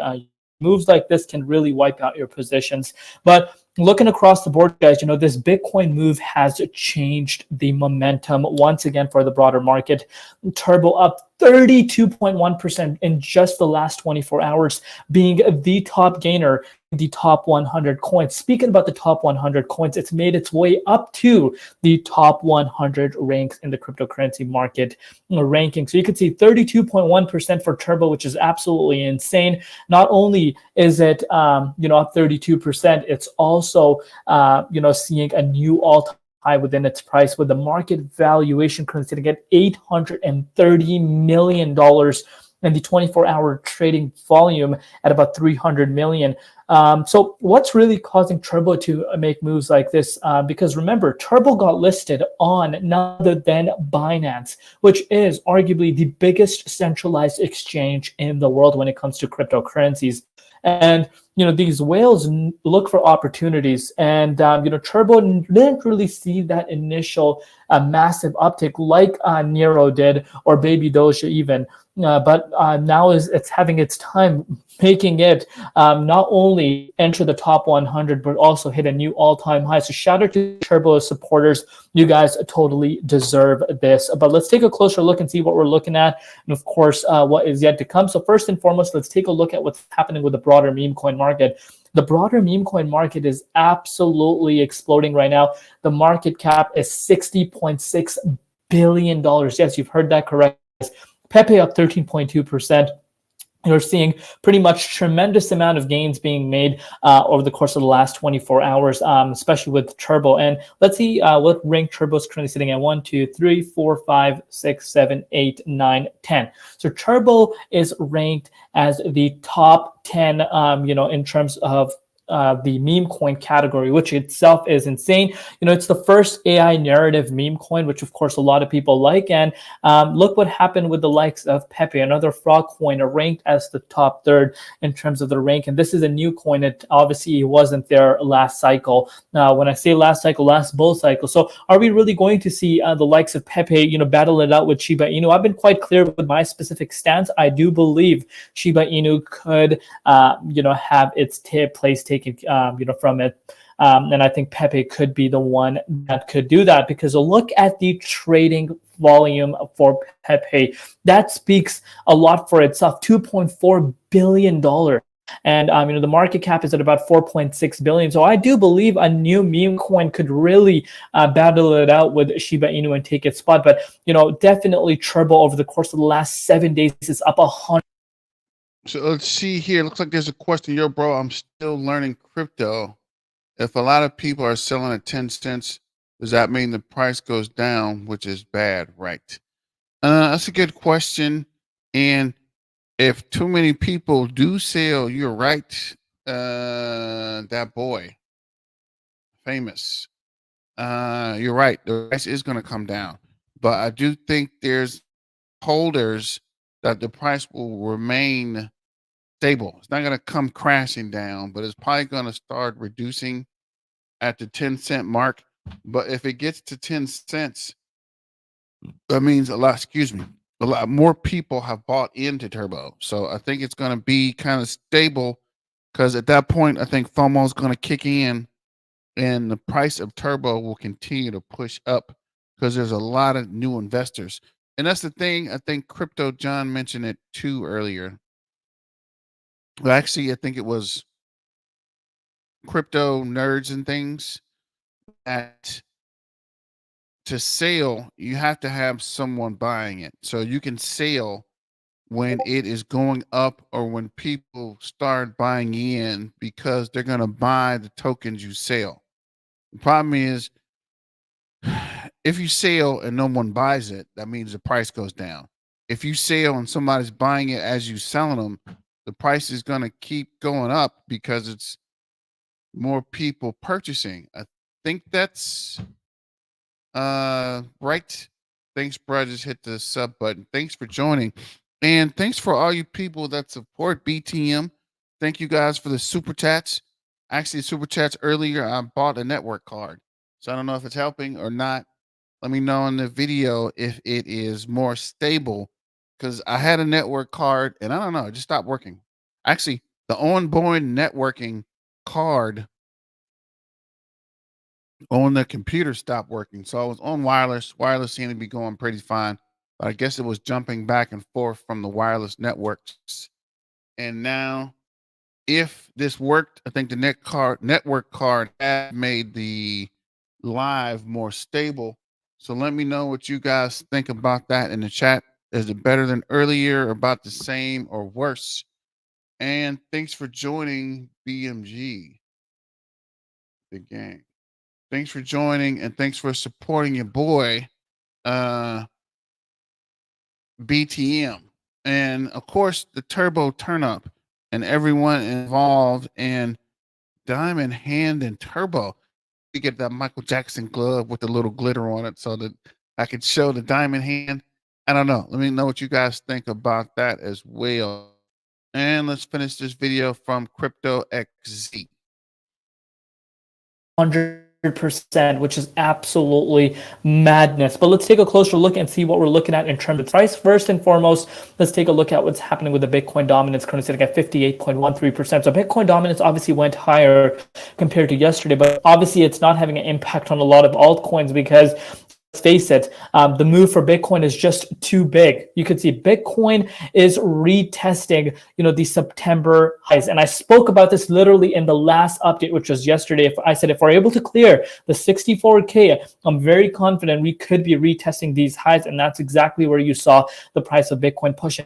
Moves like this can really wipe out your positions. But looking across the board, guys, this Bitcoin move has changed the momentum once again for the broader market. Turbo up 32.1% in just the last 24 hours, being the top gainer, the top 100 coins. Speaking about the top 100 coins, it's made its way up to the top 100 ranks in the cryptocurrency market ranking. So you can see 32.1% for Turbo, which is absolutely insane. Not only is it up 32%, it's also seeing a new all-time high within its price, with the market valuation currently sitting at $830 million, and the 24-hour trading volume at about 300 million. So what's really causing Turbo to make moves like this? Because remember, Turbo got listed on none other than Binance, which is arguably the biggest centralized exchange in the world when it comes to cryptocurrencies. And these whales look for opportunities, and Turbo didn't really see that initial massive uptick like Nero did, or Baby Doja even. But now it's having its time, making it not only enter the top 100, but also hit a new all-time high. So shout out to Turbo supporters. You guys totally deserve this. But let's take a closer look and see what we're looking at, and of course, what is yet to come. So first and foremost, let's take a look at what's happening with the broader meme coin market. The broader meme coin market is absolutely exploding right now. The market cap is $60.6 billion. Yes, you've heard that correct. Pepe up 13.2%. You're seeing pretty much tremendous amount of gains being made over the course of the last 24 hours, especially with Turbo. And let's see what rank Turbo is currently sitting at. 1, 2, 3, 4, 5, 6, 7, 8, 9, 10. So Turbo is ranked as the top 10, in terms of the meme coin category, which itself is insane. It's the first AI narrative meme coin, which of course a lot of people like. And look what happened with the likes of Pepe, another frog coin, ranked as the top third in terms of the rank. And this is a new coin. It obviously wasn't there last cycle. When I say last cycle, last bull cycle. So are we really going to see the likes of Pepe, battle it out with Shiba Inu? I've been quite clear with my specific stance. I do believe Shiba Inu could, have its place taken from it. And I think Pepe could be the one that could do that, because a look at the trading volume for Pepe, that speaks a lot for itself. $2.4 billion And the market cap is at about 4.6 billion. So I do believe a new meme coin could really battle it out with Shiba Inu and take its spot. But definitely Turbo over the course of the last 7 days is up 100. So let's see here. Looks like there's a question. Yo, bro, I'm still learning crypto. If a lot of people are selling at 10 cents, does that mean the price goes down, which is bad, right? That's a good question. And if too many people do sell, you're right. That boy, famous. You're right. The price is going to come down. But I do think there's holders that the price will remain stable. It's not going to come crashing down, but it's probably going to start reducing at the 10-cent mark. But if it gets to 10 cents, that means a lot more people have bought into Turbo. So I think it's going to be kind of stable, because at that point, I think FOMO is going to kick in and the price of Turbo will continue to push up because there's a lot of new investors. And that's the thing. I think Crypto John mentioned it too earlier. Well, actually, I think it was Crypto Nerds and things, that to sell, you have to have someone buying it. So you can sell when it is going up or when people start buying in, because they're going to buy the tokens you sell. The problem is, if you sell and no one buys it, that means the price goes down. If you sell and somebody's buying it as you selling them, the price is going to keep going up because it's more people purchasing. I think that's right. Thanks, bro. Just hit the sub button. Thanks for joining. And thanks for all you people that support BTM. Thank you guys for the super chats. Actually, super chats earlier, I bought a network card. So I don't know if it's helping or not. Let me know in the video if it is more stable, because I had a network card and I don't know, it just stopped working. Actually, the onboard networking card on the computer stopped working. So I was on wireless. Wireless seemed to be going pretty fine, but I guess it was jumping back and forth from the wireless networks. And now, if this worked, I think the network card had made the live more stable. So let me know what you guys think about that in the chat. Is it better than earlier, about the same, or worse? And thanks for joining BMG, the gang. Thanks for joining, and thanks for supporting your boy, BTM. And of course, the Turbo Turnup and everyone involved, and Diamond Hand and Turbo. You get that Michael Jackson glove with the little glitter on it so that I could show the diamond hand. I don't know. Let me know what you guys think about that as well. And let's finish this video from Crypto XZ. 100%, which is absolutely madness. But let's take a closer look and see what we're looking at in terms of price. First and foremost, let's take a look at what's happening with the Bitcoin dominance, currently sitting at 58.13%. So Bitcoin dominance obviously went higher compared to yesterday, but obviously it's not having an impact on a lot of altcoins, because let's face it, the move for Bitcoin is just too big. You can see Bitcoin is retesting, the September highs. And I spoke about this literally in the last update, which was yesterday. I said, if we're able to clear the 64K, I'm very confident we could be retesting these highs. And that's exactly where you saw the price of Bitcoin pushing.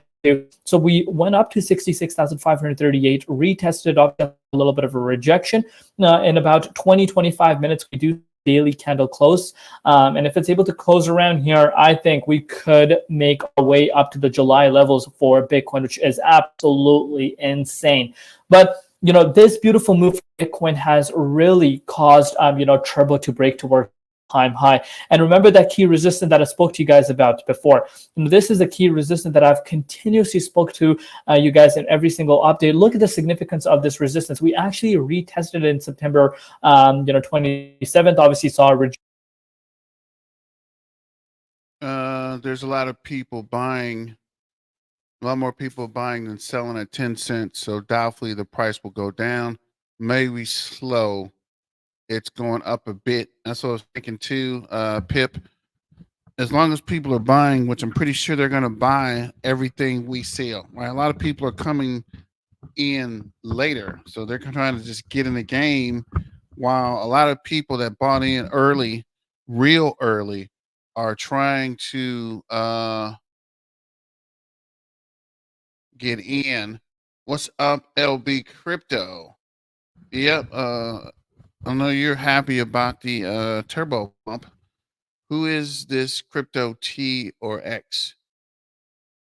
So we went up to 66,538, retested off a little bit of a rejection. In about 20-25 minutes, we do daily candle close, and if it's able to close around here, I think we could make our way up to the July levels for Bitcoin, which is absolutely insane. But this beautiful move for Bitcoin has really caused Turbo to break towards time high. And remember that key resistance that I spoke to you guys about before. This is a key resistance that I've continuously spoke to you guys in every single update. Look at the significance of this resistance. We actually retested it in September 27th. Obviously saw a there's a lot of people buying, a lot more people buying than selling at 10 cents. So doubtfully the price will go down. Maybe slow. It's going up a bit. That's what I was thinking too, Pip. As long as people are buying, which I'm pretty sure they're going to buy everything we sell, right? A lot of people are coming in later. So they're trying to just get in the game, while a lot of people that bought in early, real early, are trying to get in. What's up, LB Crypto? Yep. I know you're happy about the turbo pump. Who is this Crypto T or X?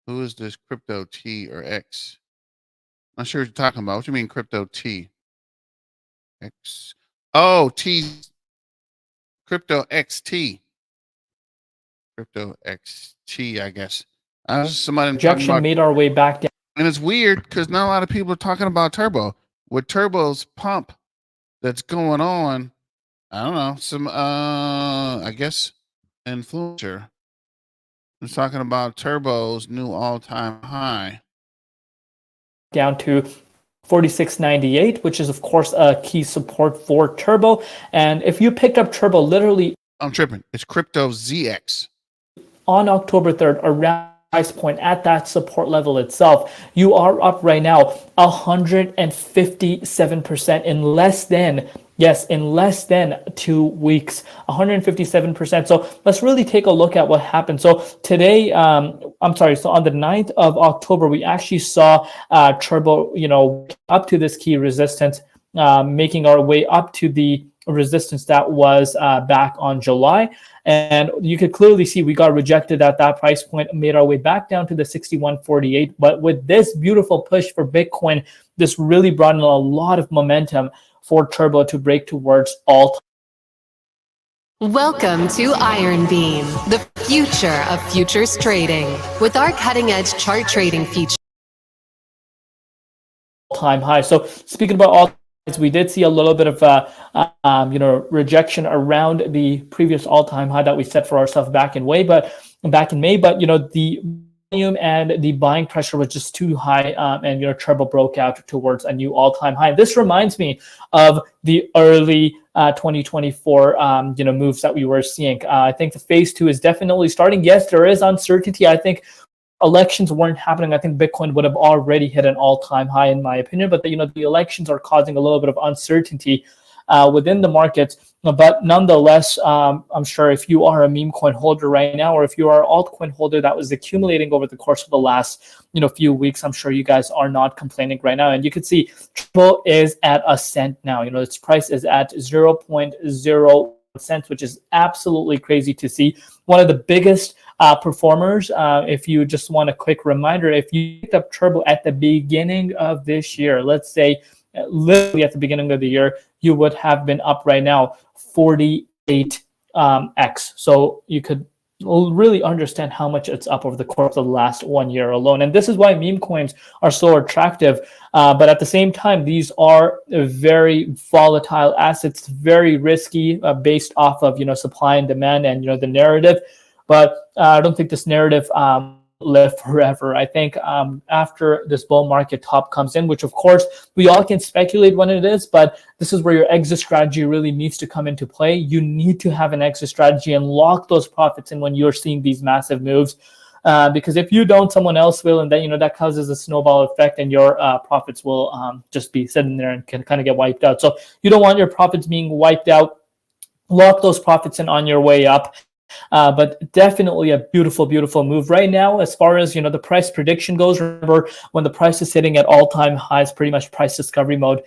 Who is this Crypto T or X? Not sure what you're talking about. What do you mean Crypto T? X. Oh, T. Crypto XT. Crypto XT, I guess. Somebody talking Projection about, made our way back down. and it's weird because not a lot of people are talking about Turbo. With Turbo's pump that's going on, I don't know, some I guess influencer is talking about Turbo's new all-time high. Down to 46.98, which is of course a key support for Turbo. And if you picked up Turbo literally, I'm tripping. It's Crypto ZX. On October 3rd, around price point at that support level itself, you are up right now 157% in less than 2 weeks. 157%. So let's really take a look at what happened. So today, so on the 9th of October, we actually saw Turbo, up to this key resistance, making our way up to the resistance that was back on July. And you could clearly see we got rejected at that price point, made our way back down to the 61.48. But with this beautiful push for Bitcoin, this really brought in a lot of momentum for Turbo to break towards all. Welcome to Iron Beam, the future of futures trading, with our cutting-edge chart trading feature. Time high. So speaking about all, we did see a little bit of rejection around the previous all-time high that we set for ourselves back in May. But the volume and the buying pressure was just too high, and Turbo broke out towards a new all-time high. This reminds me of the early 2024 moves that we were seeing. I think the phase 2 is definitely starting. Yes, there is uncertainty. I think elections weren't happening, I think Bitcoin would have already hit an all-time high, in my opinion. But the elections are causing a little bit of uncertainty within the markets. But nonetheless, I'm sure if you are a meme coin holder right now, or if you are an altcoin holder that was accumulating over the course of the last few weeks, I'm sure you guys are not complaining right now. And you can see Turbo is at a cent now. Its price is at 0.0 cents, which is absolutely crazy to see. One of the biggest performers. If you just want a quick reminder, if you picked up Turbo at the beginning of this year, let's say literally at the beginning of the year, you would have been up right now 48x. So you could really understand how much it's up over the course of the last 1 year alone. And this is why meme coins are so attractive. But at the same time, these are very volatile assets, very risky, based off of supply and demand and the narrative. But I don't think this narrative live forever. I think after this bull market top comes in, which of course we all can speculate when it is, but this is where your exit strategy really needs to come into play. You need to have an exit strategy and lock those profits in when you're seeing these massive moves. Because if you don't, someone else will, and then that causes a snowball effect, and your profits will just be sitting there and can kind of get wiped out. So you don't want your profits being wiped out. Lock those profits in on your way up. But definitely a beautiful, beautiful move right now. As far as the price prediction goes, remember when the price is sitting at all-time highs, pretty much price discovery mode.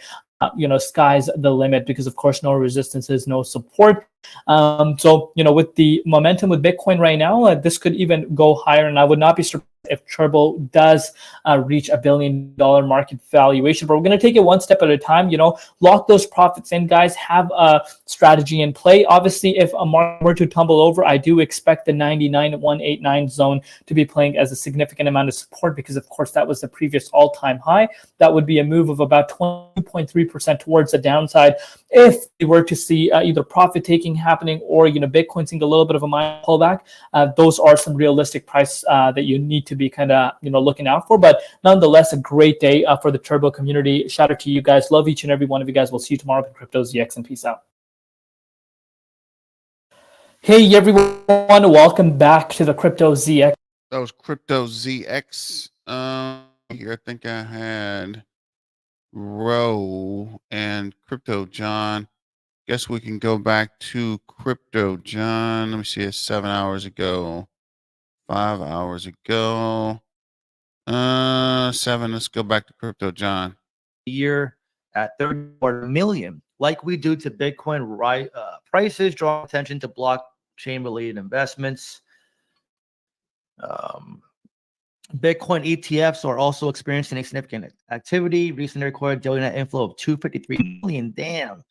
Sky's the limit, because of course no resistances, no support. So with the momentum with Bitcoin right now, this could even go higher, and I would not be surprised if Turbo does reach $1 billion market valuation. But we're going to take it one step at a time. Lock those profits in, guys. Have a strategy in play. Obviously, if a market were to tumble over, I do expect the 99,189 zone to be playing as a significant amount of support, because of course that was the previous all-time high. That would be a move of about 20.3% towards the downside if we were to see either profit taking happening or Bitcoin seeing a little bit of a minor pullback. Those are some realistic price that you need to be kind of looking out for. But nonetheless, a great day for the Turbo community. Shout out to you guys. Love each and every one of you guys. We'll see you tomorrow in Crypto ZX, and peace out. Hey everyone, welcome back to the Crypto ZX. That was Crypto ZX. Here I think I had row and Crypto John. Guess we can go back to Crypto John. Let me see, it's 7 hours ago, 5 hours ago. 7. Let's go back to Crypto John. Year at 34 million, like we do to Bitcoin, right? Prices draw attention to blockchain related investments. Bitcoin ETFs are also experiencing a significant activity. Recently recorded daily net inflow of 253 million. Damn.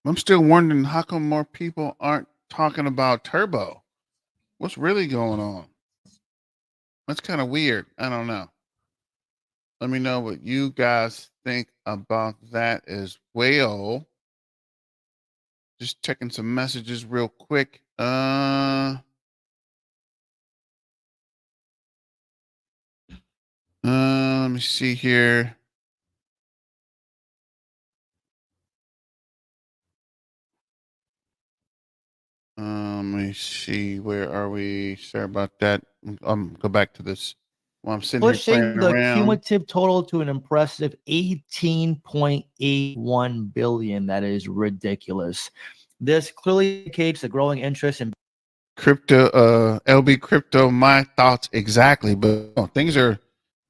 I'm still wondering how come more people aren't talking about Turbo. What's really going on? That's kind of weird. I don't know. Let me know what you guys think about that as well. Just checking some messages real quick. Let me see here. Let me see. Where are we? Sorry about that. Go back to this while I'm sitting here Pushing playing the around. cumulative total to an impressive 18.81 billion. That is ridiculous. This clearly indicates a growing interest in Crypto, LB Crypto, my thoughts exactly, but things are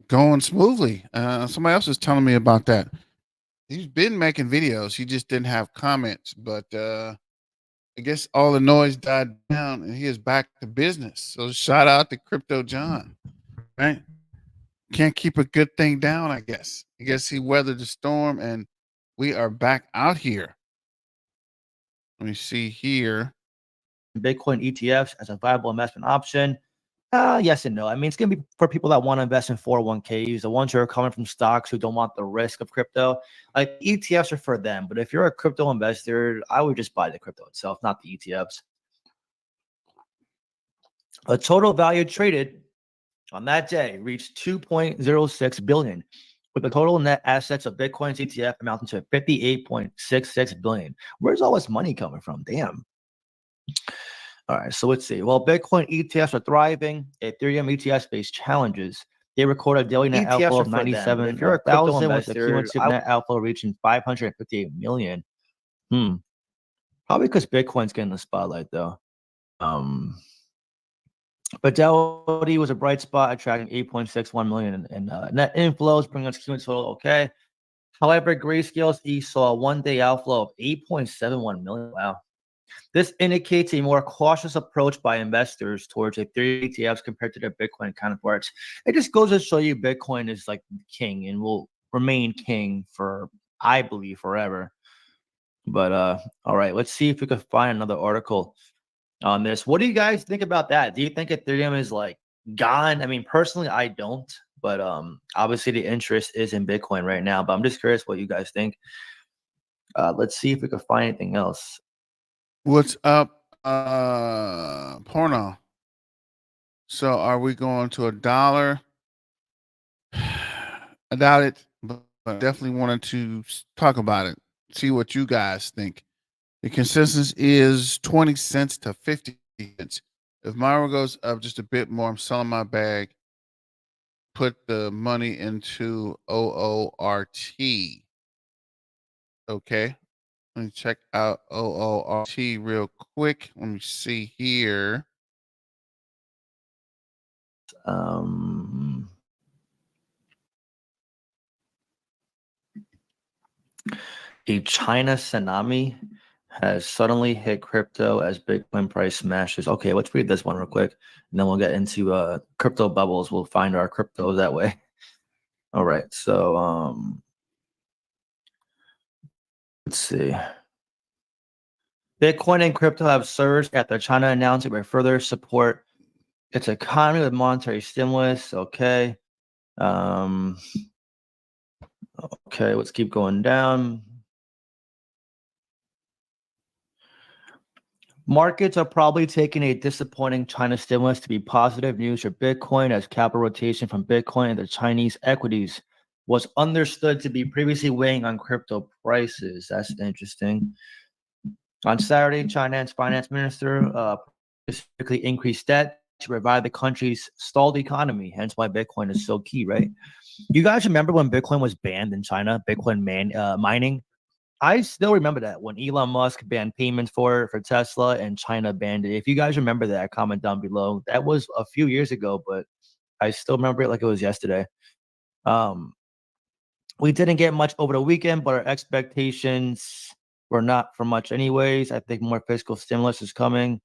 going smoothly. Somebody else was telling me about that. He's been making videos. He just didn't have comments, but I guess all the noise died down and he is back to business. So shout out to Crypto John, right? Can't keep a good thing down, I guess. I guess he weathered the storm and we are back out here. Let me see here. Bitcoin ETFs as a viable investment option. Yes and no. I mean, it's going to be for people that want to invest in 401ks, the ones who are coming from stocks who don't want the risk of crypto. Like ETFs are for them. But if you're a crypto investor, I would just buy the crypto itself, not the ETFs. The total value traded on that day reached 2.06 billion, with the total net assets of Bitcoin's ETF amounting to 58.66 billion. Where's all this money coming from? Damn. All right, so let's see. While Bitcoin ETFs are thriving, Ethereum ETFs face challenges. They record a daily net outflow of 97,000, with the cumulative net outflow reaching 558 million. Probably because Bitcoin's getting the spotlight, though. Fidelity was a bright spot, attracting 8.61 million in net inflows, bringing its cumulative total okay. However, Grayscale's E saw a one-day outflow of 8.71 million. Wow. This indicates a more cautious approach by investors towards Ethereum ETFs compared to their Bitcoin counterparts. It just goes to show you Bitcoin is like king and will remain king for, I believe, forever. But all right, let's see if we can find another article on this. What do you guys think about that? Do you think Ethereum is like gone? I mean, personally, I don't. But obviously the interest is in Bitcoin right now. But I'm just curious what you guys think. Let's see if we can find anything else. What's up, Porno? So are we going to $1? I doubt it, but I definitely wanted to talk about it, see what you guys think. The consensus is 20 cents to 50 cents. If Myra goes up just a bit more, I'm selling my bag. Put the money into OORT. Okay. Let me check out OORT real quick. Let me see here. A China tsunami has suddenly hit crypto as Bitcoin price smashes. Okay, let's read this one real quick, and then we'll get into crypto bubbles. We'll find our crypto that way. All right, so let's see. Bitcoin and crypto have surged after China announced it would further support its economy with monetary stimulus. Okay. Okay, let's keep going down. Markets are probably taking a disappointing China stimulus to be positive news for Bitcoin, as capital rotation from Bitcoin into Chinese equities was understood to be previously weighing on crypto prices. That's interesting. On Saturday, China's finance minister specifically increased debt to revive the country's stalled economy. Hence why Bitcoin is so key, right? You guys remember when Bitcoin was banned in China, Bitcoin mining? I still remember that when Elon Musk banned payments for Tesla and China banned it. If you guys remember that, comment down below. That was a few years ago, but I still remember it like it was yesterday. We didn't get much over the weekend, but our expectations were not for much anyways. I think more fiscal stimulus is coming.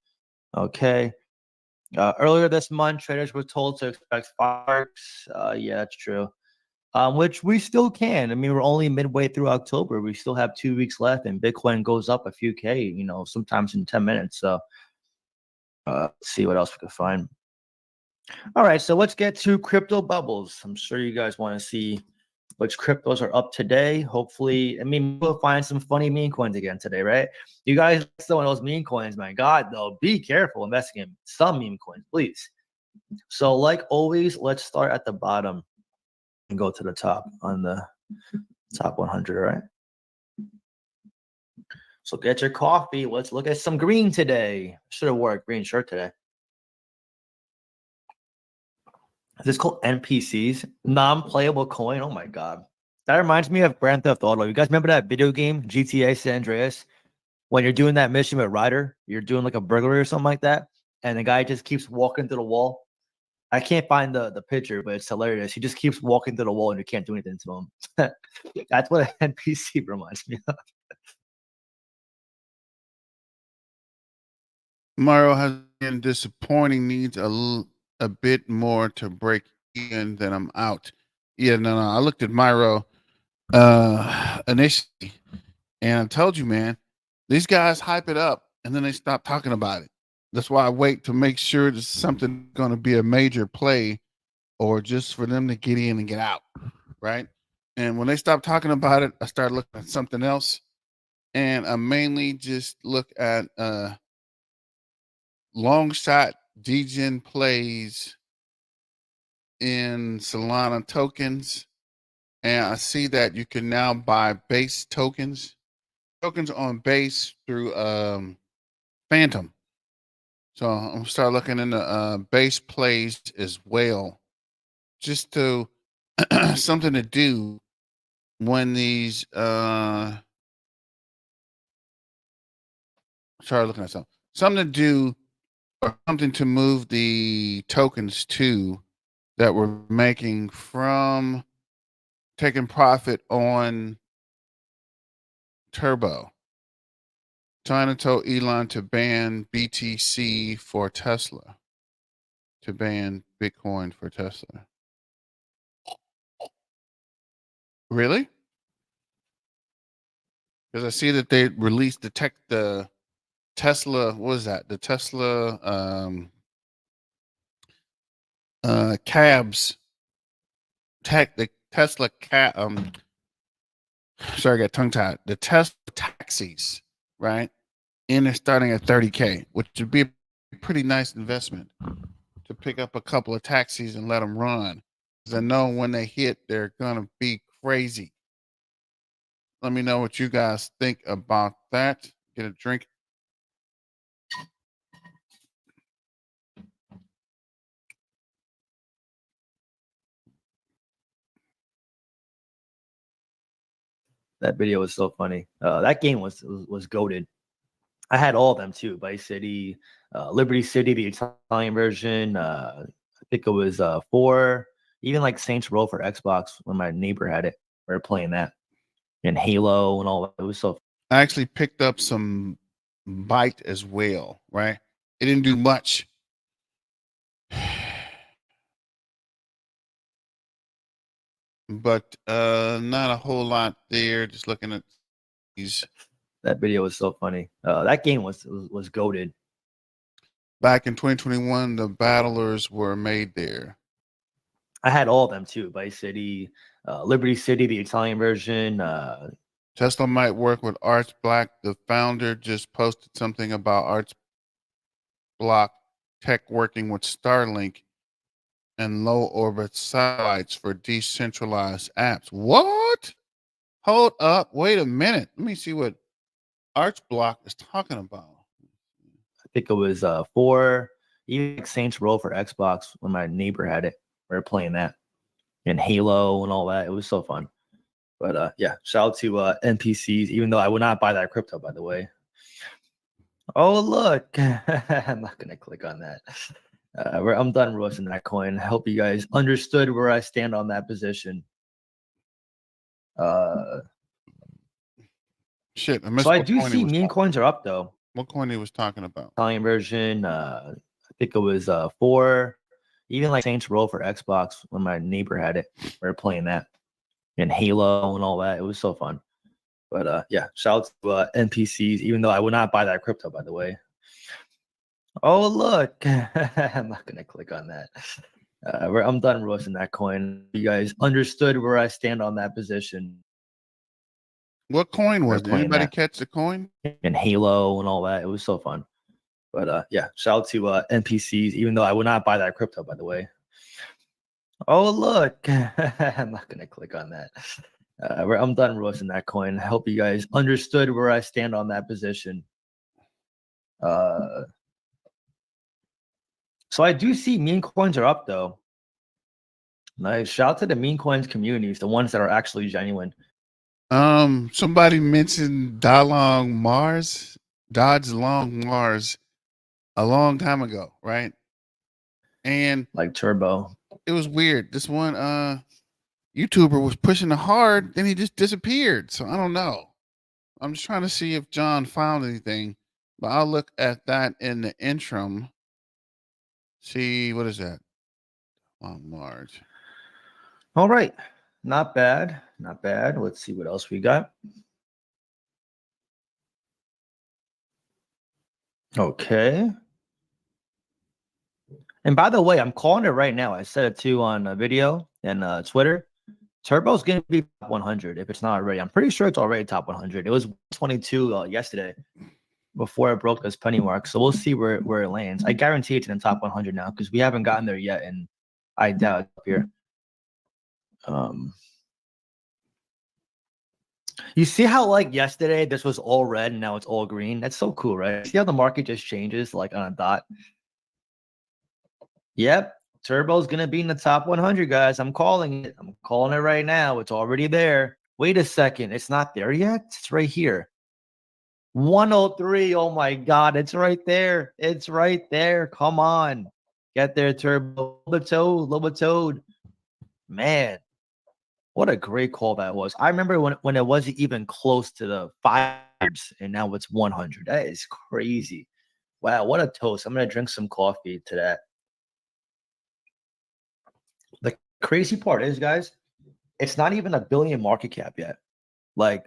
Okay. Earlier this month, traders were told to expect fireworks. Yeah, that's true. Which we still can. I mean, we're only midway through October. We still have 2 weeks left, and Bitcoin goes up a few K, you know, sometimes in 10 minutes. So let's see what else we can find. All right, so let's get to crypto bubbles. I'm sure you guys want to see which cryptos are up today. Hopefully, I mean, we'll find some funny meme coins again today, right? You guys still want those meme coins, my God, though. Be careful investing in some meme coins, please. So, like always, let's start at the bottom and go to the top on the top 100, right? So get your coffee. Let's look at some green today. Should have wore a green shirt today. Is this called NPCs? Non-playable coin? Oh my God. That reminds me of Grand Theft Auto. You guys remember that video game, GTA San Andreas? When you're doing that mission with Ryder, you're doing like a burglary or something like that, and the guy just keeps walking through the wall. I can't find the picture, but it's hilarious. He just keeps walking through the wall and you can't do anything to him. That's what an NPC reminds me of. Mario has been disappointing. Needs a bit more to break even. Then I'm out. Yeah, no. I looked at Myro initially, and I told you, man, these guys hype it up and then they stop talking about it. That's why I wait to make sure there's something going to be a major play, or just for them to get in and get out, right? And when they stop talking about it, I start looking at something else, and I mainly just look at long shot degen plays in Solana tokens, and I see that you can now buy base tokens on base through Phantom. So I'm gonna start looking into base plays as well, just to something to do when these sorry, looking at something to do, or something to move the tokens to that we're making from taking profit on Turbo. China told Elon to ban BTC for Tesla, to ban Bitcoin for Tesla. Really? Because I see that they released the Tesla, what was that? The Tesla cabs, the Tesla cab, sorry, I got tongue tied. The Tesla taxis, right? And they're starting at 30K, which would be a pretty nice investment to pick up a couple of taxis and let them run. Because I know when they hit, they're going to be crazy. Let me know what you guys think about that. Get a drink. That video was so funny. That game was goated. I had all of them too. Vice City, Liberty City, the Italian version. I think it was 4. Even like Saints Row for Xbox when my neighbor had it. We were playing that. And Halo and all that. It was so. I actually picked up some Byte as well, right? It didn't do much. But not a whole lot there. Just looking at these. That video was so funny. That game was goated. Back in 2021, the battlers were made there. I had all of them too. Vice City, Liberty City, the Italian version. Tesla might work with Arch Black. The founder just posted something about Arch Block Tech working with Starlink and low orbit satellites for decentralized apps. What? Hold up. Wait a minute. Let me see what Arch Block is talking about. I think it was 4. Even like Saints Row for Xbox when my neighbor had it. We were playing that. And Halo and all that. It was so fun. But yeah, shout out to NPCs, even though I would not buy that crypto, by the way. Oh, look. I'm not going to click on that. I'm done roasting that coin. I hope you guys understood where I stand on that position. Shit, I missed So I what do coin he see was meme talking coins are up, though. What coin he was talking about? Italian version. I think it was 4. Even like Saints Row for Xbox when my neighbor had it. We were playing that. And Halo and all that. It was so fun. But yeah, shout out to NPCs, even though I would not buy that crypto, by the way. Oh, look. I'm not going to click on that. I'm done roasting that coin. You guys understood where I stand on that position. What coin We're was it? playing Anybody that. catch the coin? And Halo and all that. It was so fun. But yeah, shout out to NPCs, even though I would not buy that crypto, by the way. Oh, look. I'm not going to click on that. I'm done roasting that coin. I hope you guys understood where I stand on that position. So I do see meme coins are up, though. Nice. Shout out to the meme coins communities, the ones that are actually genuine. Somebody mentioned Dodge Long Mars a long time ago, right? And like Turbo. It was weird. This one YouTuber was pushing it hard, then he just disappeared. So I don't know. I'm just trying to see if John found anything, but I'll look at that in the interim. See, what is that? On Mars. All right. Not bad. Not bad. Let's see what else we got. Okay. And by the way, I'm calling it right now. I said it too on a video and Twitter. Turbo's going to be top 100 if it's not already. I'm pretty sure it's already top 100. It was 22 yesterday before it broke this penny mark. So we'll see where it lands. I guarantee it's in the top 100 now because we haven't gotten there yet, and I doubt it's up here. You see how like yesterday this was all red and now it's all green? That's so cool, right? See how the market just changes like on a dot? Yep. Turbo's going to be in the top 100, guys. I'm calling it. I'm calling it right now. It's already there. Wait a second. It's not there yet. It's right here. 103. Oh my God. It's right there. It's right there. Come on. Get there, Turbo. Lobatoad. Man, what a great call that was. I remember when it wasn't even close to the 5s and now it's 100. That is crazy. Wow. What a toast. I'm going to drink some coffee to that. The crazy part is, guys, it's not even a billion market cap yet. Like,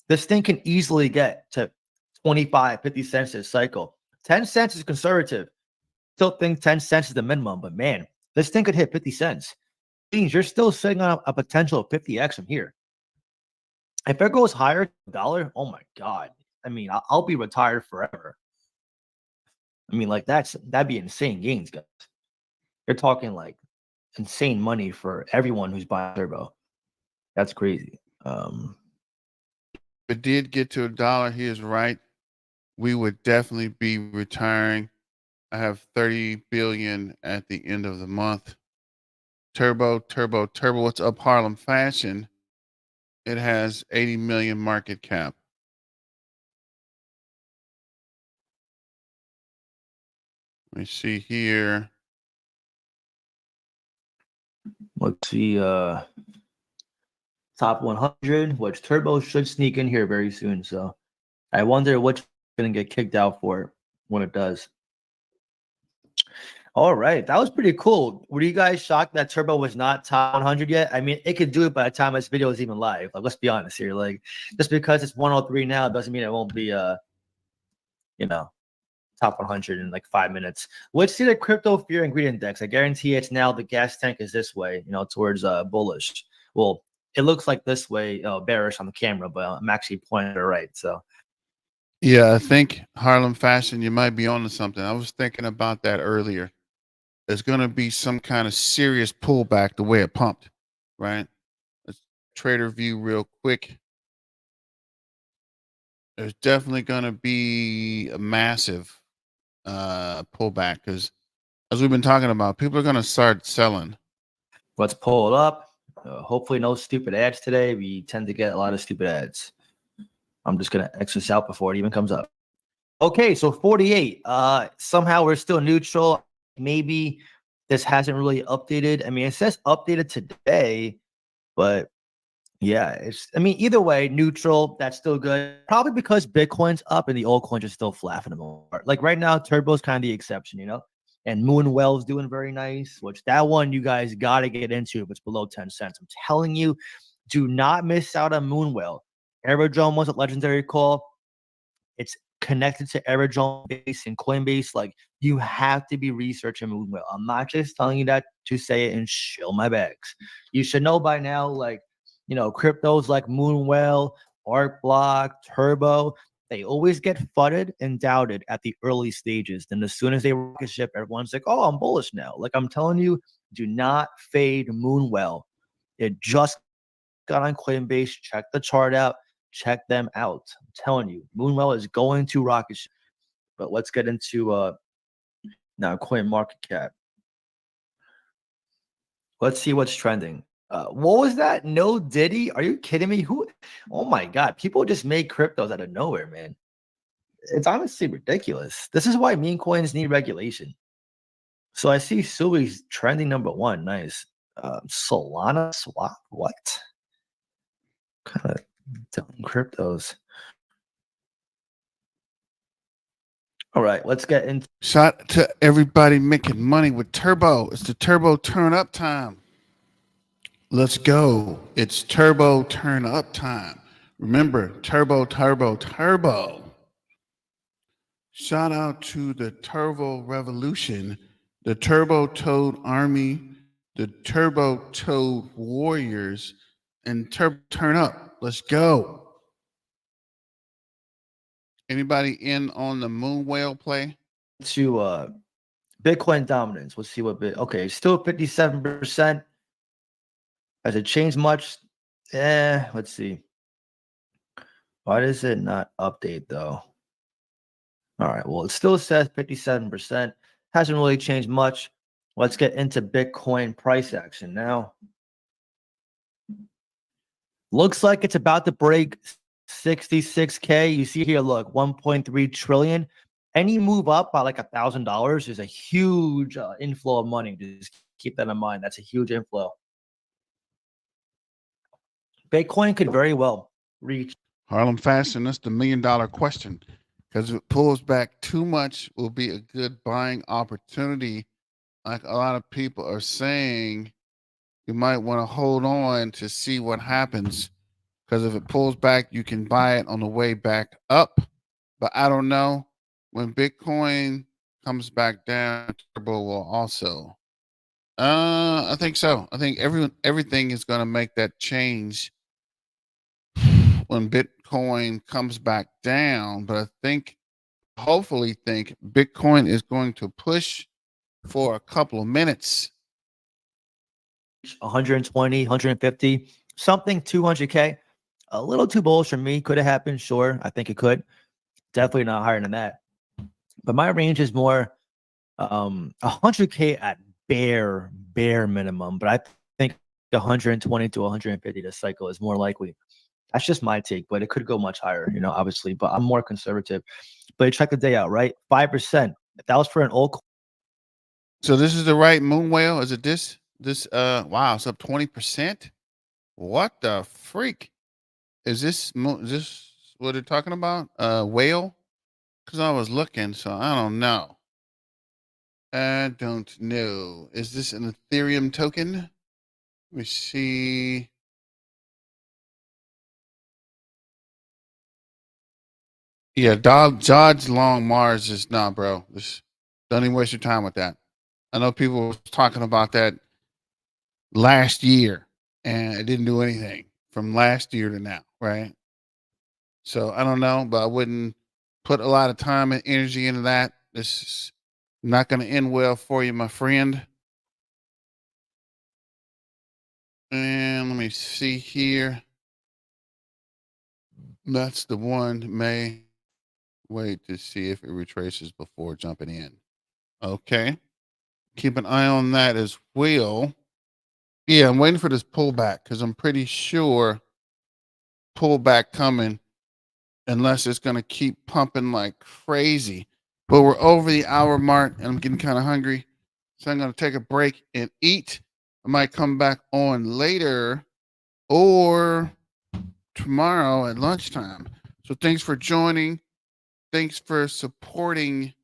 this thing can easily get to 25, 50 cents this cycle. 10 cents is conservative. Still think 10 cents is the minimum, but man, this thing could hit 50 cents. Means you're still sitting on a potential of 50x from here. If it goes higher, $1, oh my God. I mean, I'll be retired forever. I mean, like, that'd be insane gains, guys. You're talking like insane money for everyone who's buying Turbo. That's crazy. If it did get to $1, he is right. We would definitely be retiring. I have 30 billion at the end of the month. Turbo. What's up, Harlem Fashion? It has 80 million market cap. Let me see here. Let's see. Top 100, which Turbo should sneak in here very soon. So I wonder what's going to get kicked out for when it does. All right. That was pretty cool. Were you guys shocked that Turbo was not top 100 yet? I mean, it could do it by the time this video is even live. Like, let's be honest here. Like, just because it's 103 now doesn't mean it won't be, top 100 in like 5 minutes. Let's see the crypto fear and greed index. I guarantee it's now the gas tank is this way, towards bullish. Well, it looks like this way, bearish on the camera, but I'm actually pointing to the right. So, yeah, I think Harlem Fashion, you might be onto something. I was thinking about that earlier. There's going to be some kind of serious pullback the way it pumped, right? Let's trader view real quick. There's definitely going to be a massive pullback because as we've been talking about, people are going to start selling. Let's pull it up. Hopefully no stupid ads today. We tend to get a lot of stupid ads. I'm just going to X this out before it even comes up. Okay, so 48. Somehow we're still neutral. Maybe this hasn't really updated. I mean, it says updated today, but yeah, either way, neutral, that's still good. Probably because Bitcoin's up and the old coins are still flat for the most part. Like right now, Turbo's kind of the exception, and Moonwell's doing very nice, which that one you guys got to get into if it's below 10 cents. I'm telling you, do not miss out on Moonwell. Aerodrome was a legendary call. It's connected to Aerodrome base and Coinbase. Like, you have to be researching Moonwell. I'm not just telling you that to say it and shill my bags. You should know by now, like, cryptos like Moonwell, Artblock, Turbo, they always get fudded and doubted at the early stages. Then as soon as they rocket ship, everyone's like, oh, I'm bullish now. Like, I'm telling you, do not fade Moonwell. It just got on Coinbase. Check the chart out. Check them out. I'm telling you, Moonwell is going to rocket ship. But let's get into now Coin Market Cap. Let's see what's trending. What was that? No Diddy? Are you kidding me? Who? Oh my God. People just make cryptos out of nowhere, man. It's honestly ridiculous. This is why meme coins need regulation. So I see Sui's trending #1. Nice. Solana swap? What? Kind of dumb cryptos. All right, let's get into. Shout to everybody making money with Turbo. It's the Turbo turn up time. Let's go. It's Turbo turn up time. Remember, Turbo, Turbo, Turbo. Shout out to the Turbo Revolution, the Turbo Toad Army, the Turbo Toad Warriors, and Turbo Turn Up. Let's go. Anybody in on the Moon Whale play? To Bitcoin dominance. Let's see what okay, still 57%. Has it changed much? Let's see. Why does it not update though? All right, well, it still says 57%. Hasn't really changed much. Let's get into Bitcoin price action now. Looks like it's about to break 66K. You see here, look, 1.3 trillion. Any move up by like $1,000 is a huge inflow of money. Just keep that in mind. That's a huge inflow. Bitcoin could very well reach Harlem Fashion. That's the $1 million question. Because if it pulls back too much, will be a good buying opportunity. Like a lot of people are saying, you might want to hold on to see what happens. Because if it pulls back, you can buy it on the way back up. But I don't know. When Bitcoin comes back down, Turbo will also. I think so. I think everything is going to make that change when Bitcoin comes back down. But I hopefully think Bitcoin is going to push for a couple of minutes. 120, 150, something 200K. A little too bullish for me. Could have happened. Sure. I think it could. Definitely not higher than that. But my range is more 100K at bare minimum. But I think 120 to 150 this cycle is more likely. That's just my take, but it could go much higher, obviously. But I'm more conservative. But check the day out, right? 5%. If that was for an old. So this is the right moon whale? Is it this? Wow, it's up 20%. What the freak? Is this what they're talking about? Whale? Because I was looking, so I don't know. I don't know. Is this an Ethereum token? Let me see. Yeah, Dodge Long Mars is not, bro. Just don't even waste your time with that. I know people were talking about that last year, and it didn't do anything from last year to now, right? So I don't know, but I wouldn't put a lot of time and energy into that. This is not going to end well for you, my friend. And let me see here. That's the one. May wait to see if it retraces before jumping in. Okay. keep an eye on that as well. Yeah, I'm waiting for this pullback because I'm pretty sure pullback coming unless it's going to keep pumping like crazy. But we're over the hour mark and I'm getting kind of hungry. So I'm going to take a break and eat. I might come back on later or tomorrow at lunchtime. So thanks for joining. Thanks for supporting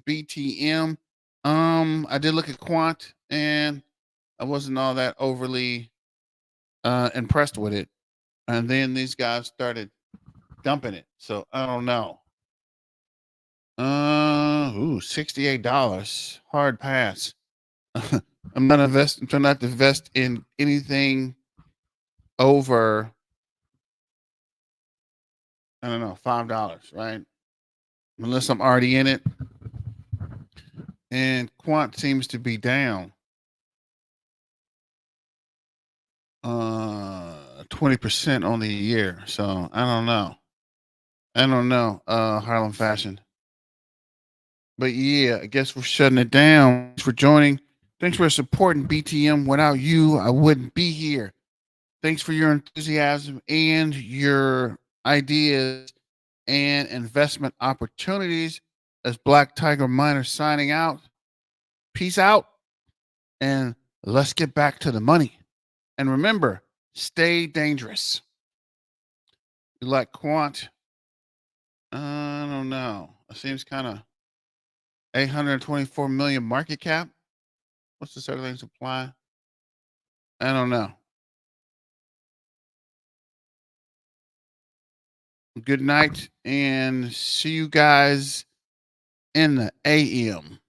BTM. I did look at Quant and I wasn't all that overly impressed with it. And then these guys started dumping it. So I don't know. $68. Hard pass. I'm trying not to invest in anything over, I don't know, $5, right? Unless I'm already in it. And Quant seems to be down 20% on the year. So I don't know. Harlem Fashion. But yeah, I guess we're shutting it down. Thanks for joining. Thanks for supporting BTM. Without you, I wouldn't be here. Thanks for your enthusiasm and your ideas and investment opportunities. As Black Tiger Miner signing out. Peace out. And let's get back to the money. And remember, stay dangerous. You like Quant? I don't know. It seems kind of 824 million market cap. What's the everything supply? I don't know. Good night and see you guys in the AM.